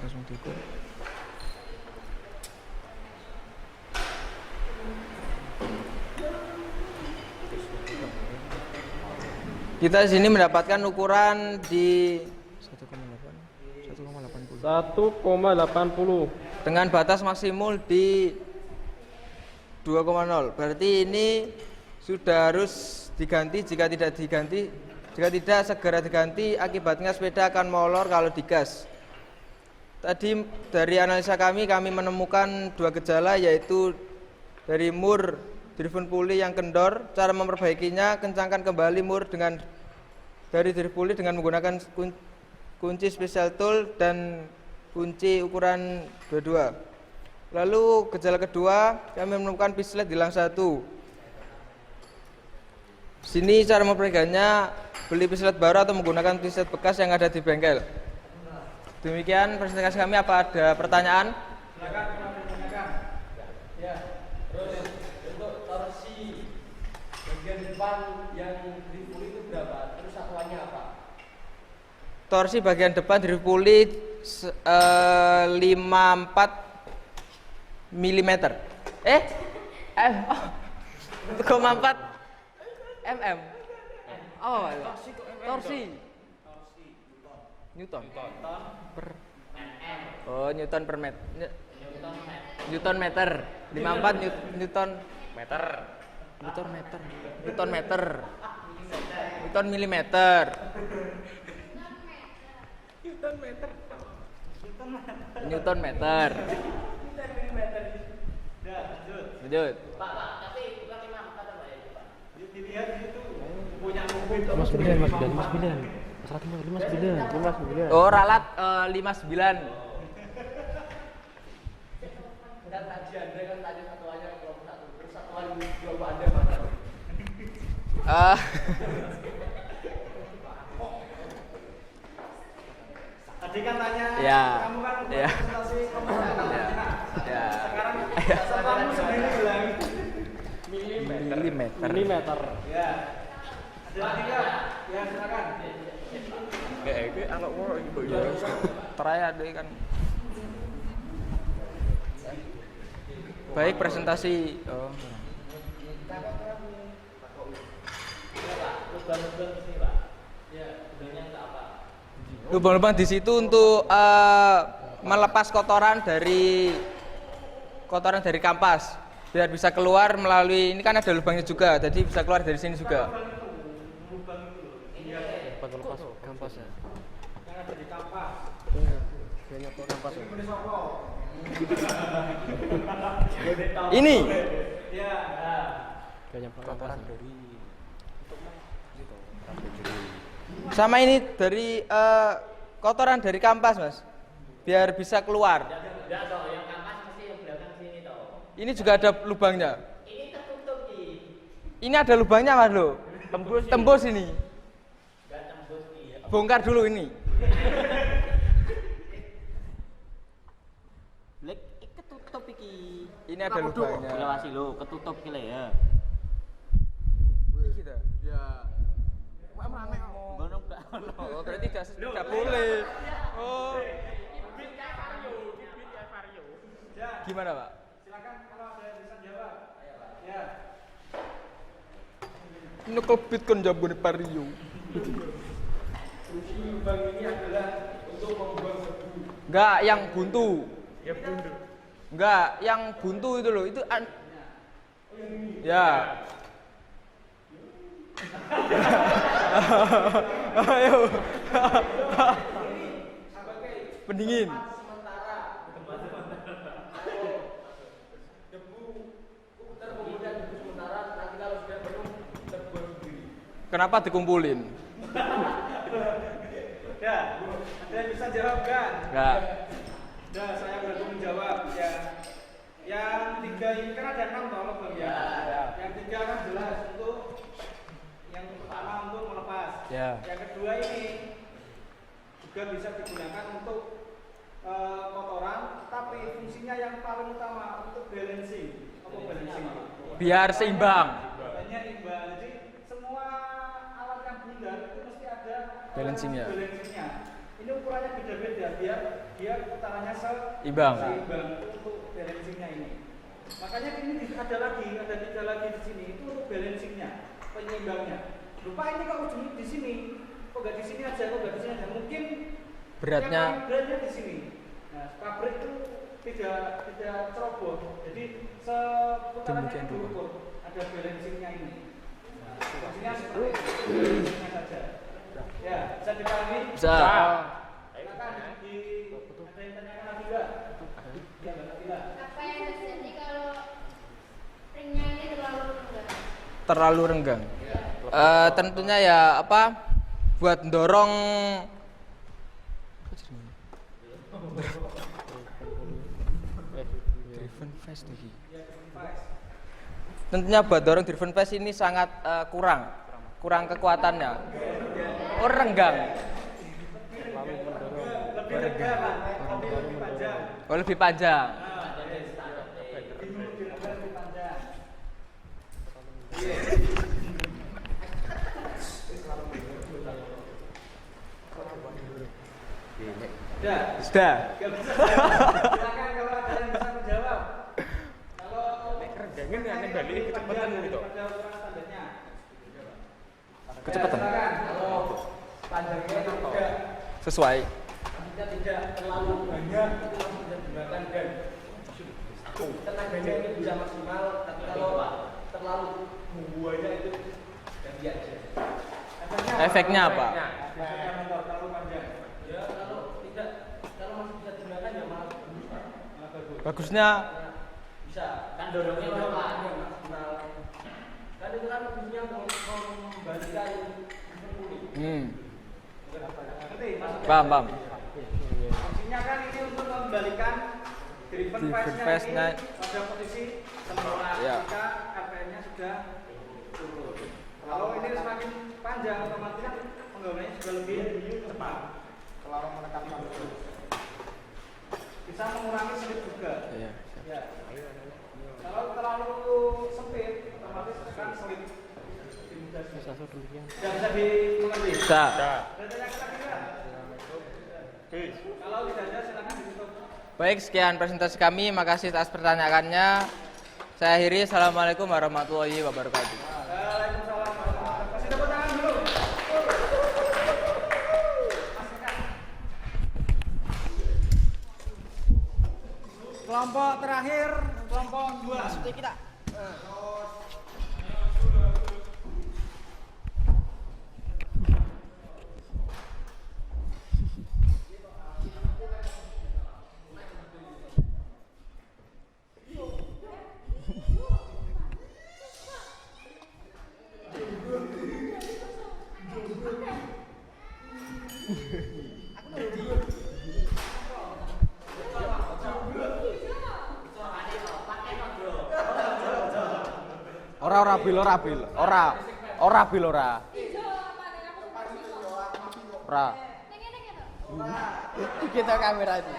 Langsung diukur. Kita di sini mendapatkan ukuran di 1,80 dengan batas maksimum di 2,0. Berarti ini sudah harus diganti. Jika tidak segera diganti, akibatnya sepeda akan molor kalau digas. Tadi dari analisa kami menemukan dua gejala, yaitu dari mur driven pulley yang kendor. Cara memperbaikinya, kencangkan kembali mur dari driven pulley dengan menggunakan kunci special tool dan kunci ukuran 22. Lalu gejala kedua, kami menemukan pislet hilang satu. Sini cara memperbaikinya, beli pislet baru atau menggunakan pislet bekas yang ada di bengkel. Demikian presentasi kami. Apa ada pertanyaan? Silakan ditanyakan. Ya. Terus untuk torsi bagian depan yang drift pulley itu berapa? Terus satuannya apa? Torsi bagian depan drift pulley 54 mm. 1,4 mm. Oh, torsi. Newton per Newton per meter. Newton meter. 54 Newton meter. Newton milimeter. Newton meter. Lanjut. Pak, tapi bukan 54 apa ya, Pak? Dilihat itu punya mobil. 59. Oh, ralat 59. Dan tadi Anda kan tadi satuannya kelompok 1. Terus satuan kelompok Anda mana? Tadi kan tanya, ya. kamu kan Ya. presentasi pemerintahan. Ya. Sekarang kamu sendiri bilang Milimeter. ya. Ada lagi nggak? Ya, silakan. Kayak anak wong ibu ya. Teraya deh kan. Baik, presentasi. Oh. Lubang-lubang di situ untuk melepas kotoran dari kampas biar bisa keluar melalui, ini kan ada lubangnya juga, jadi bisa keluar dari sini juga. Lepas kampas ya. Yang ada di kampas. Banyak kampas ya. Ini Ya. Banyak kampas. sama ini dari kotoran dari kampas, Mas, biar bisa keluar. Enggak toh, yang kampas mesti yang belakang sini toh. Ini juga ada lubangnya. Ini tertutup nih. Ini ada lubangnya, Mas, lo. Tembus ini. Enggak tembus nih. Bongkar dulu ini. Ini ada lubangnya. Dilewasi lo, ketutup kile ya. Iki ta? Ya. Kok emane kok. Ngono gak ono. Oh, berarti tidak boleh. Oh. Gimana, Pak? Silakan kalau ada yang bisa jawab. Ya. Ini kelebit kan jambone Vario. Fungsi lubang ini adalah untuk membuang debu. Enggak, yang buntu. Ya buntu. Enggak, yang buntu itu loh, itu ya. Ayo. Pendingin. Kenapa dikumpulin? Ya, ada yang bisa jawab kan? Enggak. Ya, saya berani menjawab ya. Yang 3 ini kan ada 6 toh lubang ya. Yang 3 kan jelas untuk yang pertama untuk melepas. Ya. Yang kedua ini juga bisa digunakan untuk kotoran, tapi fungsinya yang paling utama untuk balancing. Apa balancing? Biar seimbang. Hanya imbang. Jadi semua alat yang bundar itu mesti ada Balancingnya. balancingnya. Ini ukurannya beda-beda biar putarannya Imbang. seimbang untuk balancingnya ini. Makanya ini ada 3 lagi di sini itu untuk balancingnya, penyeimbangnya. Lupa ini kok ujungnya di sini, kok nggak di sini aja, kok nggak di sini aja. Mungkin Beratnya. yang paling beratnya di sini. Nah, pabrik itu tidak ceroboh, jadi seputarannya diukur, ada balancingnya ini. Fungsinya seperti itu, balancingnya saja. Ya, bisa dipahami? Bisa. Silakan ada yang tanyakan lagi nggak? Ya, Mbak. Apa yang terjadi kalau ringnya ini terlalu rendah? Terlalu renggang. Tentunya ya apa? Buat dorong driven fast lagi. Tentunya buat dorong driven fast ini sangat kurang kekuatannya. Oh, renggang. Oh, lebih panjang. Sudah. Silakan kalau ada yang bisa menjawab. Kalau Kerjanya aneh balik kecepatan gitu. pada ukuran standarnya. Kecepatan. Silakan kalau panjangnya tidak Sesuai. Tidak terlalu banyak itu langsung bisa digunakan dan tenaganya ini bisa maksimal, tapi kalau terlalu membuahnya itu ganti aja. Efeknya apa? Efeknya motor terlalu panjang. Ya kalau masih bisa digunakan ya malah bagus Pak. Malah bagus. Bagusnya Bisa kan dorongnya maksimal. Kan itu kan fungsinya membalikan pulih. Ngerti maksudnya? paham. Fungsinya kan ini untuk membalikan driven Driven phase-nya phase-nya. ini pada posisi semula Ya. ketika RPM-nya sudah turun. Kalau ini semakin panjang otomatis kan penggaulannya juga lebih cepat. Kalau menekan bisa mengurangi slip juga. Iya. Ya. Kalau terlalu sempit otomatis akan slip. Sudah bisa dimengerti? Bisa. Ada yang lagi nggak? Kalau tidak ada silakan ditutup. Baik, sekian presentasi kami. Makasih atas pertanyaannya. Saya akhiri. Assalamualaikum warahmatullahi wabarakatuh. Waalaikumsalam warahmatullahi wabarakatuh. Kasih tepuk tangan dulu. Kelompok terakhir, kelompok 2. Kita. Ora bil. Ora. Kita kamera itu.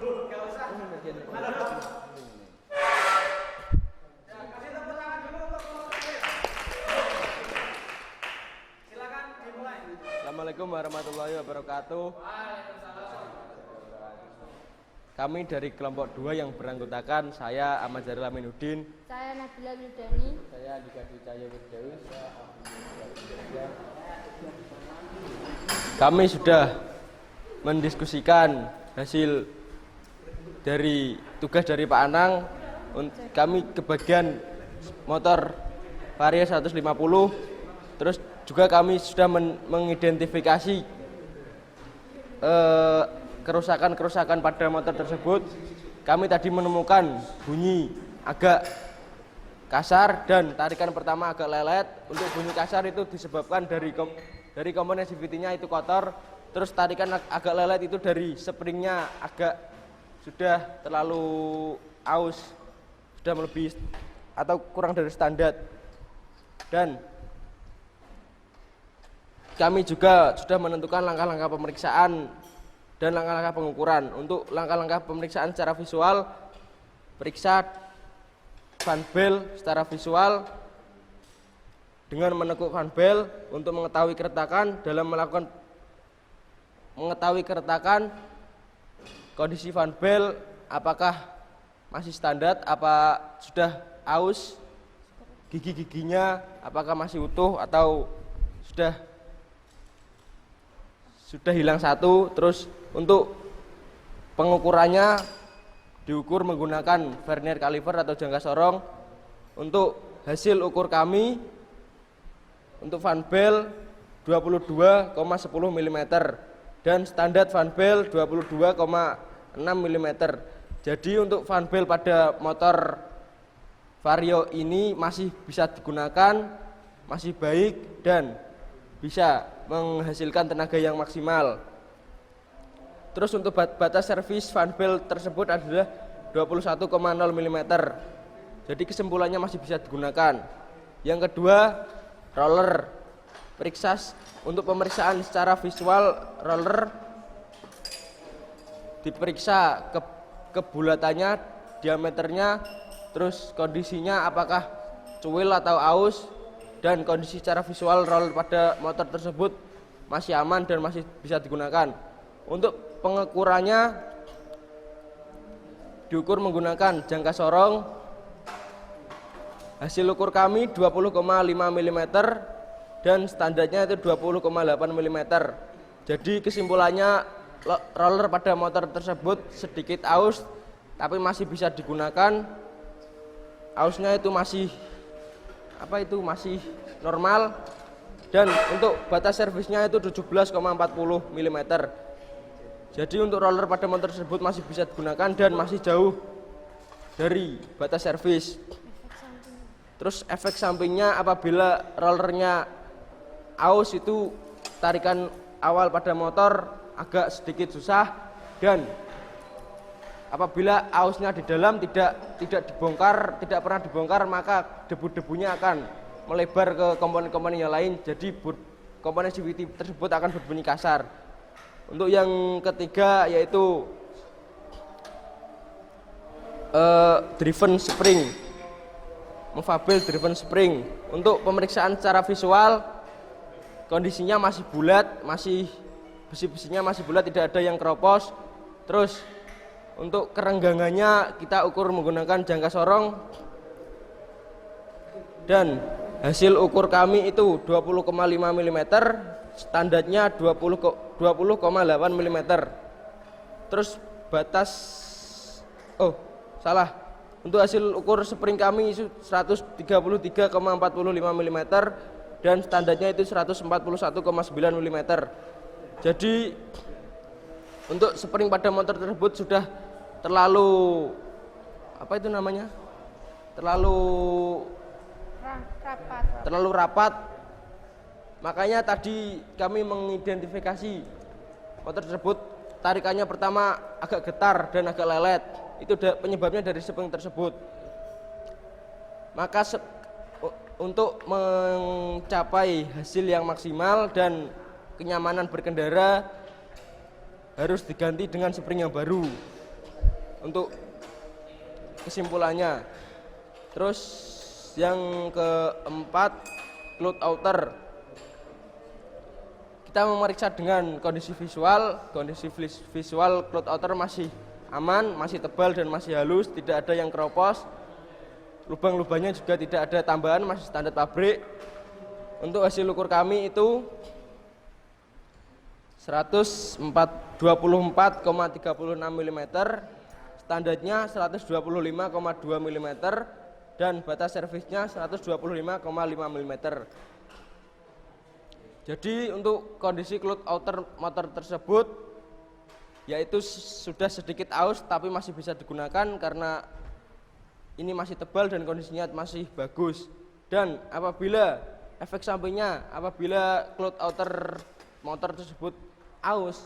Enggak usah. Assalamualaikum warahmatullahi wabarakatuh. Kami dari kelompok 2 yang beranggotakan saya Ahmad Zaril Aminuddin, Saya Nabila Wildani. saya Andika Dwi Cahya Firdaus. Kami sudah mendiskusikan hasil dari tugas dari Pak Anang. Kami kebagian motor Vario 150. Terus juga kami sudah mengidentifikasi kerusakan-kerusakan pada motor tersebut. Kami tadi menemukan bunyi agak kasar dan tarikan pertama agak lelet. Untuk bunyi kasar itu disebabkan dari komponen CVT-nya itu kotor. Terus tarikan agak lelet itu dari springnya agak sudah terlalu aus, sudah melebihi atau kurang dari standar. Dan kami juga sudah menentukan langkah-langkah pemeriksaan dan langkah-langkah pengukuran. Untuk langkah-langkah pemeriksaan secara visual, periksa fan bel secara visual dengan menekuk fan bel untuk mengetahui keretakan. Dalam mengetahui keretakan, kondisi fan bel apakah masih standar, apa sudah aus, gigi-giginya apakah masih utuh atau sudah hilang satu. Terus untuk pengukurannya diukur menggunakan vernier caliper atau jangka sorong. Untuk hasil ukur kami untuk fan bel 22,10 mm dan standar fan bel 22,6 mm. Jadi untuk fan bel pada motor Vario ini masih bisa digunakan, masih baik dan bisa menghasilkan tenaga yang maksimal. Terus untuk batas servis fan bel tersebut adalah 21,0 mm. Jadi kesimpulannya masih bisa digunakan. Yang kedua, roller. Periksa untuk pemeriksaan secara visual roller diperiksa kebulatannya, diameternya, terus kondisinya apakah cuil atau aus, dan kondisi secara visual roller pada motor tersebut masih aman dan masih bisa digunakan. Untuk pengukurannya diukur menggunakan jangka sorong. Hasil ukur kami 20,5 mm dan standarnya itu 20,8 mm. Jadi kesimpulannya roller pada motor tersebut sedikit aus tapi masih bisa digunakan. Ausnya itu masih masih normal, dan untuk batas servisnya itu 17,40 mm. Jadi untuk roller pada motor tersebut masih bisa digunakan dan masih jauh dari batas servis. Terus efek sampingnya apabila rollernya aus itu tarikan awal pada motor agak sedikit susah, dan apabila ausnya di dalam tidak dibongkar, tidak pernah dibongkar, maka debu-debunya akan melebar ke komponen-komponen yang lain. Jadi komponen CVT tersebut akan berbunyi kasar. Untuk yang ketiga yaitu driven spring, movable driven spring. Untuk pemeriksaan secara visual kondisinya masih bulat, masih besi-besinya masih bulat, tidak ada yang keropos. Terus untuk kerenggangannya kita ukur menggunakan jangka sorong, dan hasil ukur kami itu 20,5 mm, standarnya 20,8 mm. Terus untuk hasil ukur spring kami itu 133,45 mm dan standarnya itu 141,9 mm. Jadi untuk spring pada motor tersebut sudah terlalu terlalu rapat. Makanya tadi kami mengidentifikasi motor tersebut tarikannya pertama agak getar dan agak lelet. Itu penyebabnya dari spring tersebut. Maka untuk mencapai hasil yang maksimal dan kenyamanan berkendara harus diganti dengan spring yang baru. Untuk kesimpulannya. Terus yang keempat, cloud outer. Kita memeriksa dengan kondisi visual cloud outer masih aman, masih tebal dan masih halus, tidak ada yang keropos. Lubang-lubangnya juga tidak ada tambahan, masih standar pabrik. Untuk hasil ukur kami itu 24,36 mm, standarnya 125,2 mm, dan batas servisnya 125,5 mm. Jadi untuk kondisi cloud outer motor tersebut yaitu sudah sedikit aus tapi masih bisa digunakan karena ini masih tebal dan kondisinya masih bagus. Dan apabila efek sampingnya, apabila cloud outer motor tersebut aus,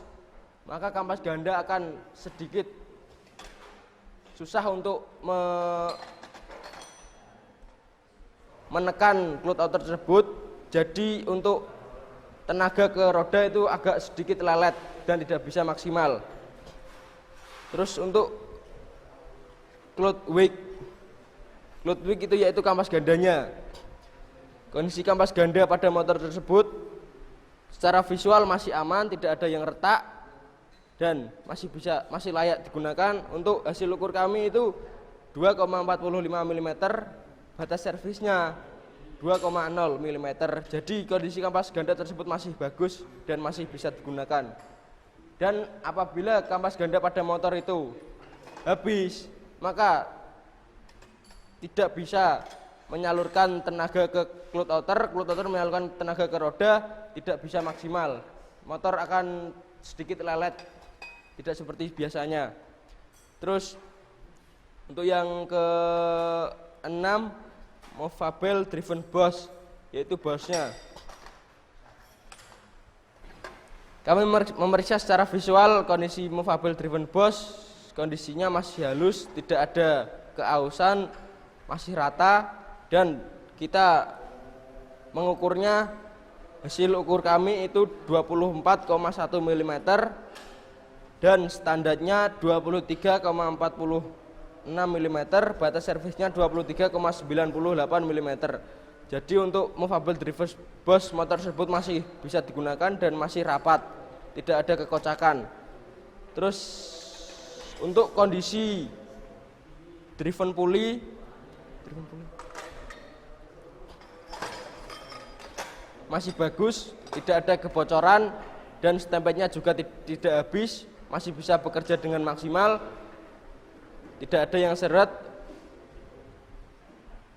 maka kampas ganda akan sedikit susah untuk menekan cloud outer tersebut. Jadi untuk tenaga ke roda itu agak sedikit lelet dan tidak bisa maksimal. Terus untuk cloud wake itu yaitu kampas gandanya. Kondisi kampas ganda pada motor tersebut secara visual masih aman, tidak ada yang retak dan masih layak digunakan. Untuk hasil ukur kami itu 2,45 mm, batas servisnya 2,0 mm. Jadi kondisi kampas ganda tersebut masih bagus dan masih bisa digunakan. Dan apabila kampas ganda pada motor itu habis, maka tidak bisa menyalurkan tenaga ke cloud outer menyalurkan tenaga ke roda tidak bisa maksimal. Motor akan sedikit lelet, tidak seperti biasanya. Terus untuk yang ke-6, movable driven boss, yaitu bosnya. Kami memeriksa secara visual kondisi movable driven boss, kondisinya masih halus, tidak ada keausan, masih rata, dan kita mengukurnya, hasil ukur kami itu 24,1 mm dan standarnya 23,46 mm, batas servisnya 23,98 mm. Jadi untuk movable driven boss motor tersebut masih bisa digunakan dan masih rapat, tidak ada kekocakan. Terus untuk kondisi driven pulley masih bagus, tidak ada kebocoran dan stempelnya juga tidak habis, masih bisa bekerja dengan maksimal, tidak ada yang seret.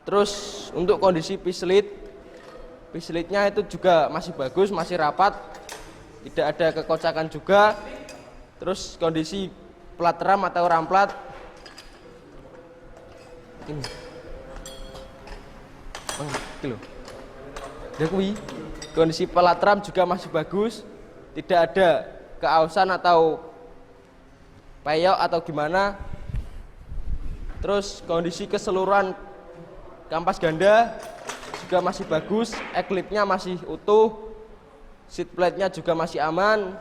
Terus untuk kondisi pislitnya itu juga masih bagus, masih rapat, tidak ada kekocakan juga. Terus kondisi plat ram atau ram plat ini kondisi plat ram juga masih bagus, tidak ada keausan atau peyok atau gimana. Terus kondisi keseluruhan kampas ganda juga masih bagus, eklipnya masih utuh, seat plate-nya juga masih aman,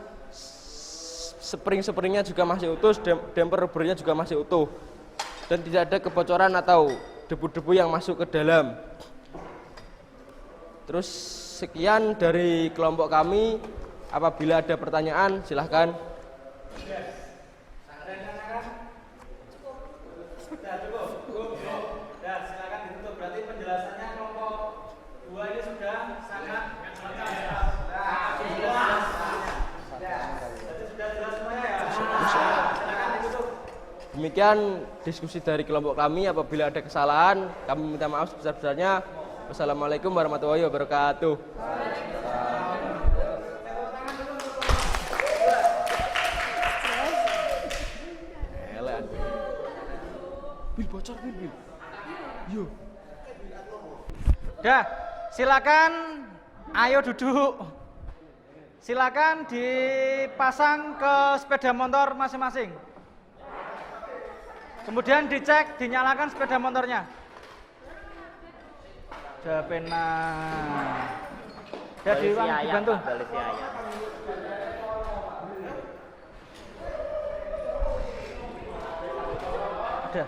spring-springnya juga masih utuh, damper rubbernya juga masih utuh, dan tidak ada kebocoran atau debu-debu yang masuk ke dalam. Terus sekian dari kelompok kami. Apabila ada pertanyaan silahkan. Demikian diskusi dari kelompok kami. Apabila ada kesalahan, kami minta maaf sebesar-besarnya. Wassalamualaikum warahmatullahi wabarakatuh. Bil bocor, bil. Yo. Dah, silakan. Ayo duduk. Silakan dipasang ke sepeda motor masing-masing. Kemudian dicek, dinyalakan sepeda motornya. Japena. Ya, dibantu. Ada.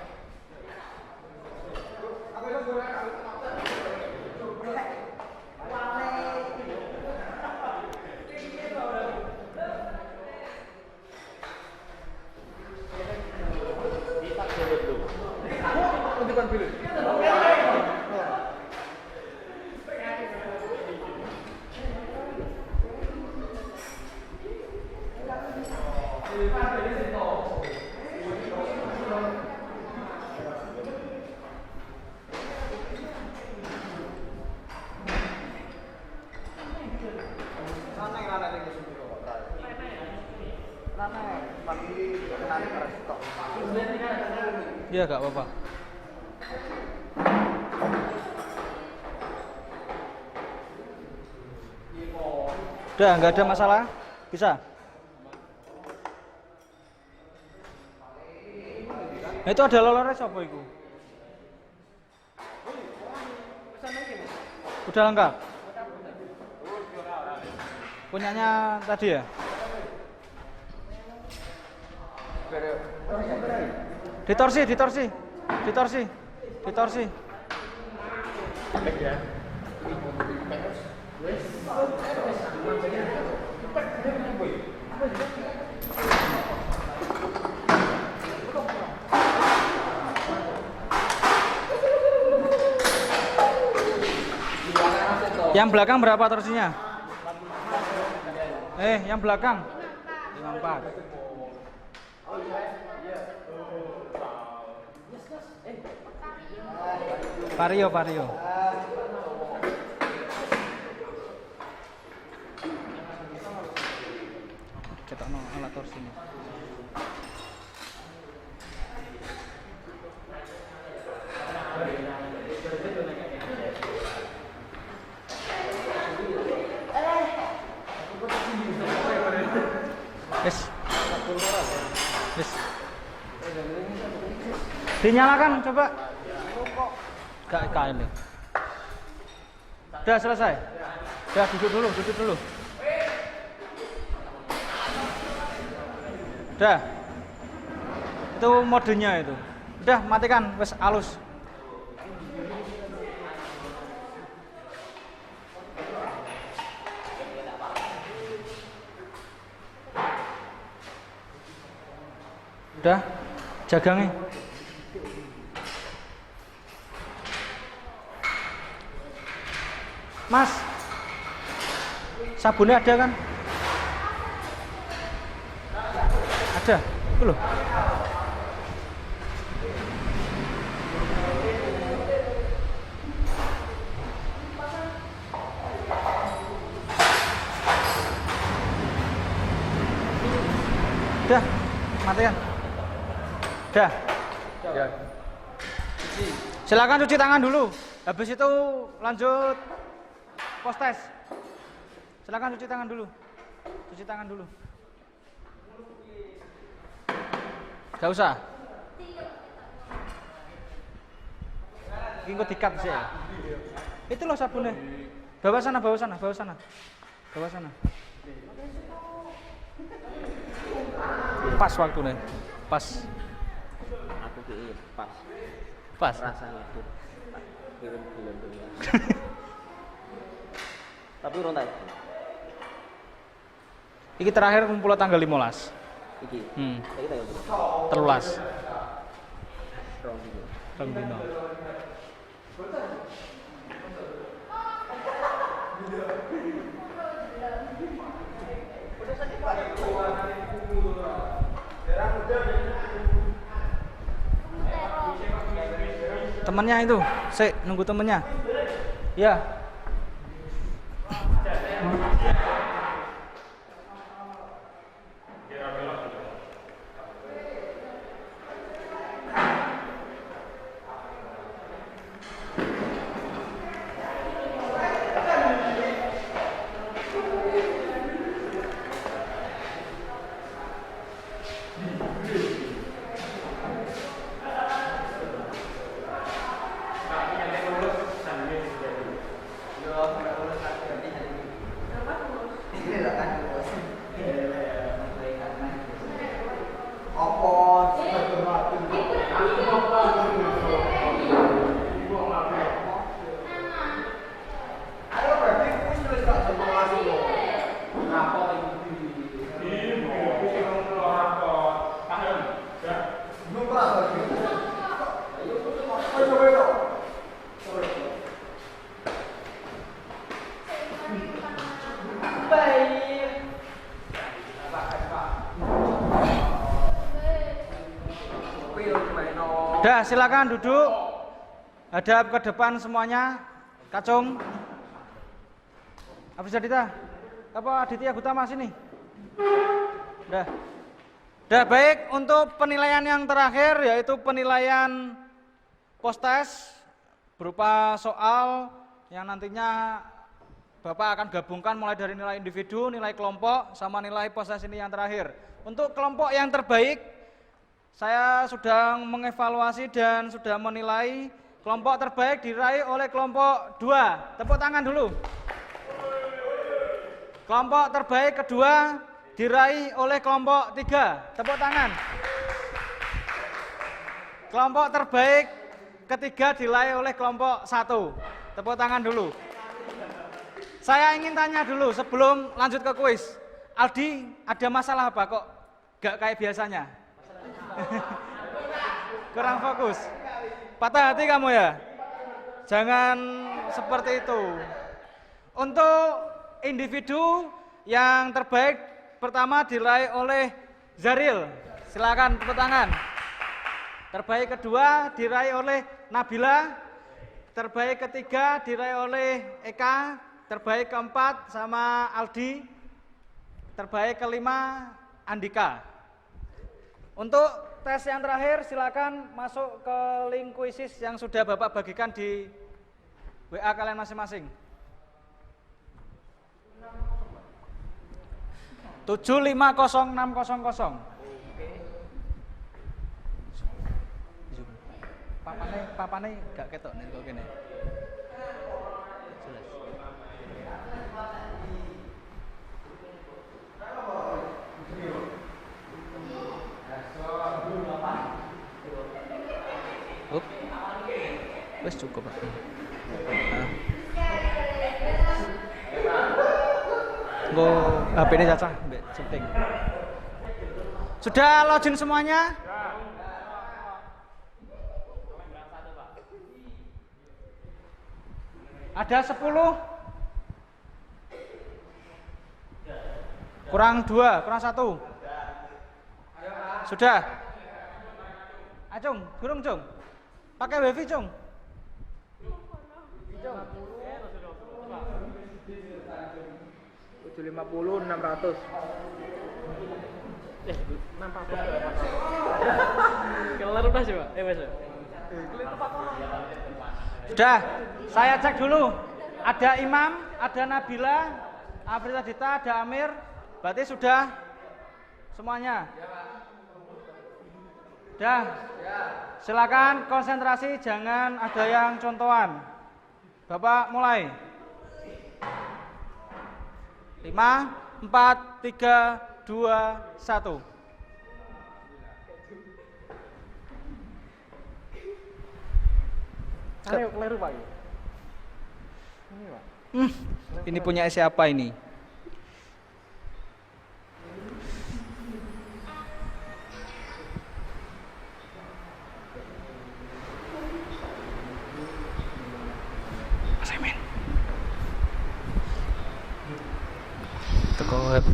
Iya, gak apa-apa. Udah, nggak ada masalah? Bisa? Nah, itu ada lolores apa itu? Udah lengkap? Punyanya tadi ya? Ditorsi. Yang belakang berapa torsinya? Yang belakang 54. Vario. Ketokno alat torsine. Yes. Dinyalakan coba. Gak kain. Udah selesai. Udah duduk dulu. Udah. Itu modenya itu. Udah matikan, wes halus. Udah, jagangnya. Mas, sabunnya ada kan? Ada, itu loh. Udah, matikan. Udah. Ya. Silakan cuci tangan dulu. Habis itu lanjut post test. Silakan cuci tangan dulu. Gak usah. Ini kok dikat sih ya. Itu loh sabunnya. Bawa sana. Pas waktunya. Pas. Aku kira Pas. rasanya itu. Tapi rontai. Iki terakhir kumpul tanggal 15. Iki. Iki tanggal 13. Rong dino. Temennya itu, nunggu temennya. Ya. Udah, silakan duduk. Hadap ke depan semuanya. Kacung. Abis Adita. Apa Aditya Gutama sini? Udah. Sudah baik, untuk penilaian yang terakhir yaitu penilaian post-test berupa soal yang nantinya Bapak akan gabungkan mulai dari nilai individu, nilai kelompok, sama nilai post-test ini yang terakhir. Untuk kelompok yang terbaik, saya sudah mengevaluasi dan sudah menilai. Kelompok terbaik diraih oleh kelompok 2. Tepuk tangan dulu. Kelompok terbaik kedua diraih oleh kelompok 3. Tepuk tangan. Kelompok terbaik ketiga diraih oleh kelompok 1. Tepuk tangan dulu. Saya ingin tanya dulu sebelum lanjut ke kuis. Aldi, ada masalah apa kok gak kayak biasanya? Kurang fokus. Patah hati kamu ya? Jangan seperti itu. Untuk individu yang terbaik pertama diraih oleh Zaril. Silakan tepuk tangan. Terbaik kedua diraih oleh Nabila. Terbaik ketiga diraih oleh Eka. Terbaik keempat sama Aldi. Terbaik kelima Andika. Untuk tes yang terakhir silakan masuk ke link kuisis yang sudah Bapak bagikan di WA kalian masing-masing. 750600. Papane gak ketok nih kok kene. Wes cukup Pak. Go HP ini Caca, mbek setting. Sudah login semuanya? Ada 10? Kurang 2, kurang 1. Sudah? Acung, burung Cung. Pakai wifi Cung. 750 600. Kelar udah sih, Pak. Mas. Sudah, saya cek dulu. Ada Imam, ada Nabila, Afrita Dita, ada Amir. Berarti sudah semuanya. Sudah. Silakan konsentrasi, jangan ada yang contohan. Bapak mulai. 5, 4, 3, 2, 1. Kleru, Pak. Ini, Pak. Ini punya siapa ini? Semen. Teko web.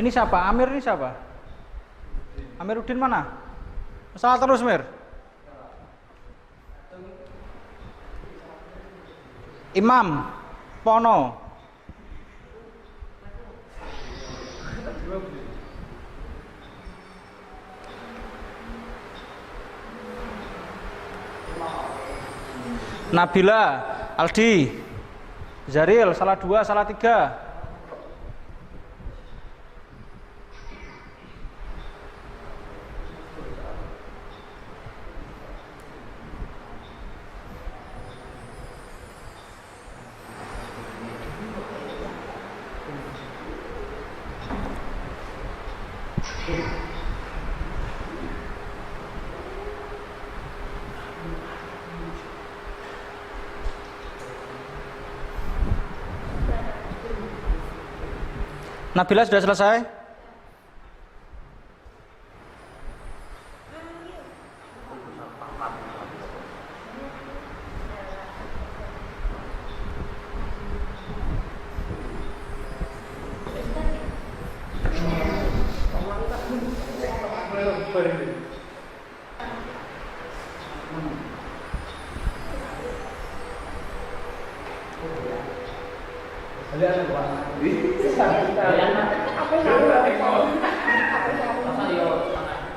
Ini siapa? Amir ini siapa? Amiruddin mana? Salah terus Mir. Imam Pono. Nabila, Aldi, Zaril, salah 2, salah 3. Nabila sudah selesai?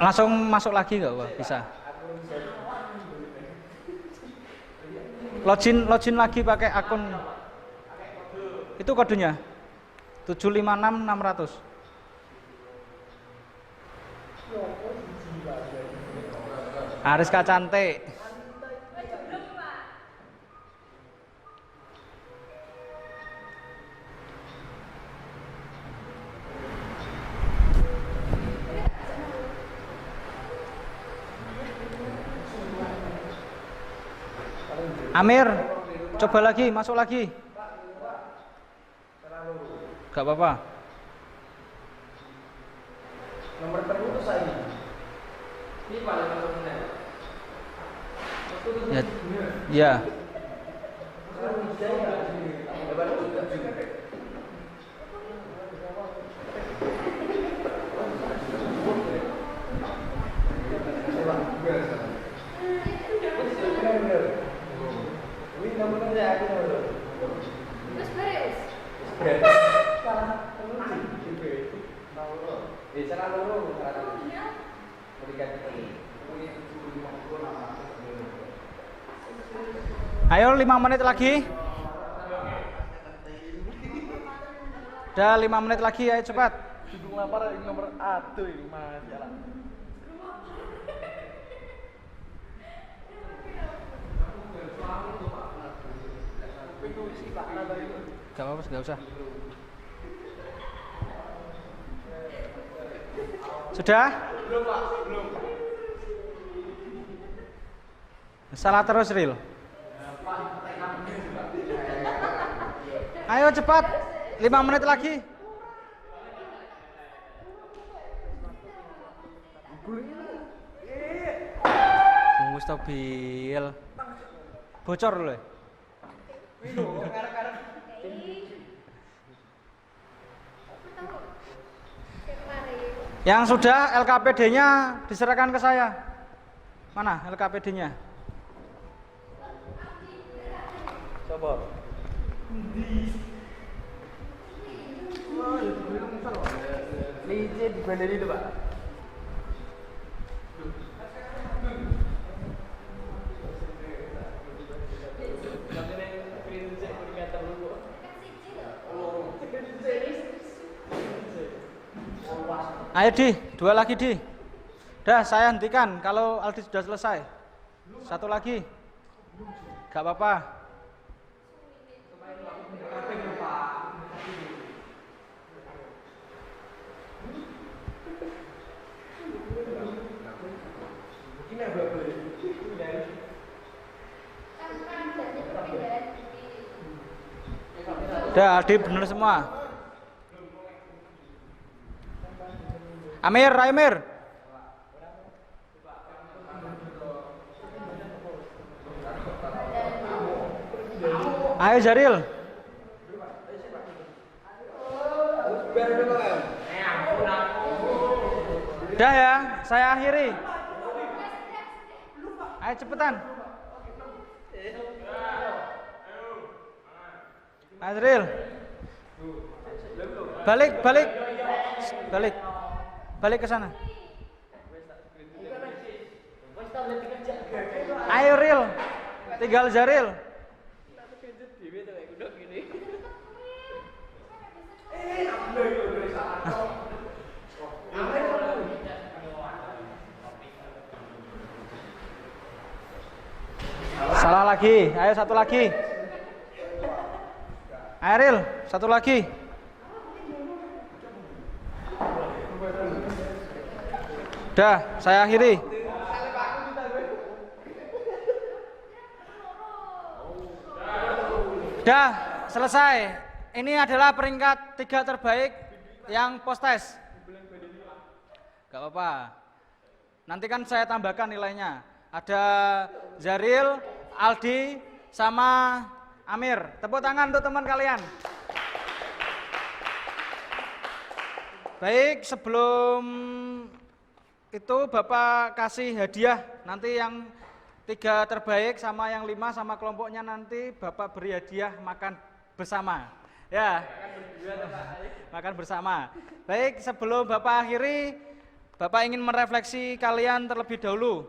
Langsung masuk lagi nggak Pak? Bisa. Login lagi pakai akun. Itu kodenya 756600. Ariska cantik. Amir, coba lagi, masuk lagi. Gak apa-apa. Nomor terputus saya. Ini paling nomornya. Ya. Terus beres. Ayo 5 menit lagi. Udah 5 menit lagi, ayo cepat. Duduk lapar nomor aduh ini Mas jalan. Gak apa-apa, gak usah. Sudah? Belum Pak, belum. Salah terus, Ril. Ayo cepat, 5 menit lagi. Mustabil. Bocor loh. Yang sudah LKPD-nya diserahkan ke saya. Mana LKPD-nya? Coba. Lice di bandar itu Pak. Ayo Di, 2 lagi Di. Udah saya hentikan kalau Aldi sudah selesai. 1 lagi. Gak apa-apa. Udah Aldi bener semua. Amir, Amir. Ayo Jaril. Udah ya, saya akhiri. Ayo cepetan. Azril. Balik ke sana. Ayo Ril. Tinggal Jaril. Salah lagi. Ayo 1 lagi. Airil, 1 lagi. Dah, saya akhiri. Dah, selesai. Ini adalah peringkat 3 terbaik yang post test. Gak apa-apa. Nanti kan saya tambahkan nilainya. Ada Zaril, Aldi, sama Amir. Tepuk tangan untuk teman kalian. Baik, sebelum itu Bapak kasih hadiah. Nanti yang 3 terbaik sama yang 5 sama kelompoknya nanti Bapak beri hadiah makan bersama. Ya, makan bersama. Baik, sebelum Bapak akhiri, Bapak ingin merefleksi kalian terlebih dahulu.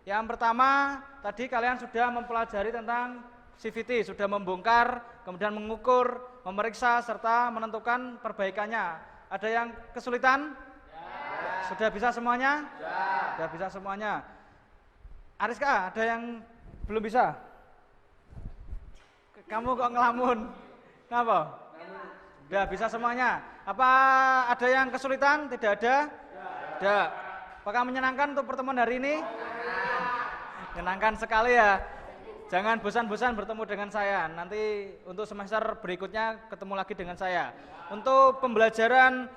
Yang pertama, tadi kalian sudah mempelajari tentang CVT, sudah membongkar, kemudian mengukur, memeriksa, serta menentukan perbaikannya. Ada yang kesulitan? Ya. Sudah bisa semuanya? Ya. Sudah bisa semuanya. Ariska, ada yang belum bisa? Kamu kok ngelamun? Kenapa? Sudah bisa semuanya. Apa ada yang kesulitan? Tidak ada? Tidak. Apakah menyenangkan untuk pertemuan hari ini? Menyenangkan sekali ya. Jangan bosan-bosan bertemu dengan saya. Nanti untuk semester berikutnya ketemu lagi dengan saya. Untuk pembelajaran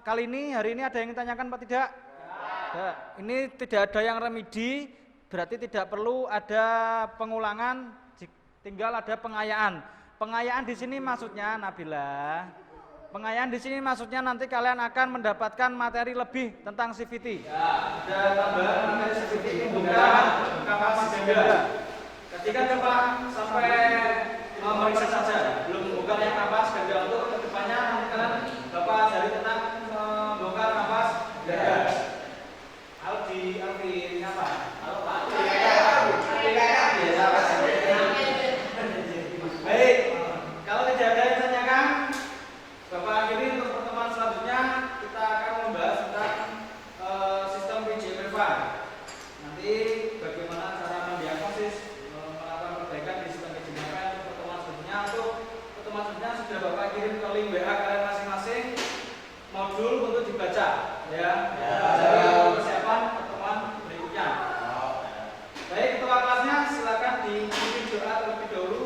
kali ini, hari ini ada yang ditanyakan Pak tidak? Tidak. Ini tidak ada yang remedi, berarti tidak perlu ada pengulangan, tinggal ada pengayaan. Pengayaan di sini maksudnya Nabila. Pengayaan di sini maksudnya nanti kalian akan mendapatkan materi lebih tentang CVT. Ya, ada tambahan materi CVT pembukaan kapas ganda. Ketika coba sampai memeriksa saja, belum membuka yang kapas ganda untuk kedepannya nanti kalian Bapak ajari tentang membongkar kapas ganda. Aldi apa? Halo Pak. Baik, kalau tidak ada yang tanyakan, Bapak akhiri untuk pertemuan selanjutnya kita akan membahas tentang sistem PJPV. Nanti bagaimana cara mendiagnosis, melakukan perbaikan di sistem PJPV untuk pertemuan selanjutnya. Untuk pertemuan selanjutnya sudah Bapak kirim ke link WA kalian masing-masing modul untuk dibaca, ya. Jadi persiapan pertemuan berikutnya. Baik, ketua kelasnya silakan dipimpin doa terlebih dahulu.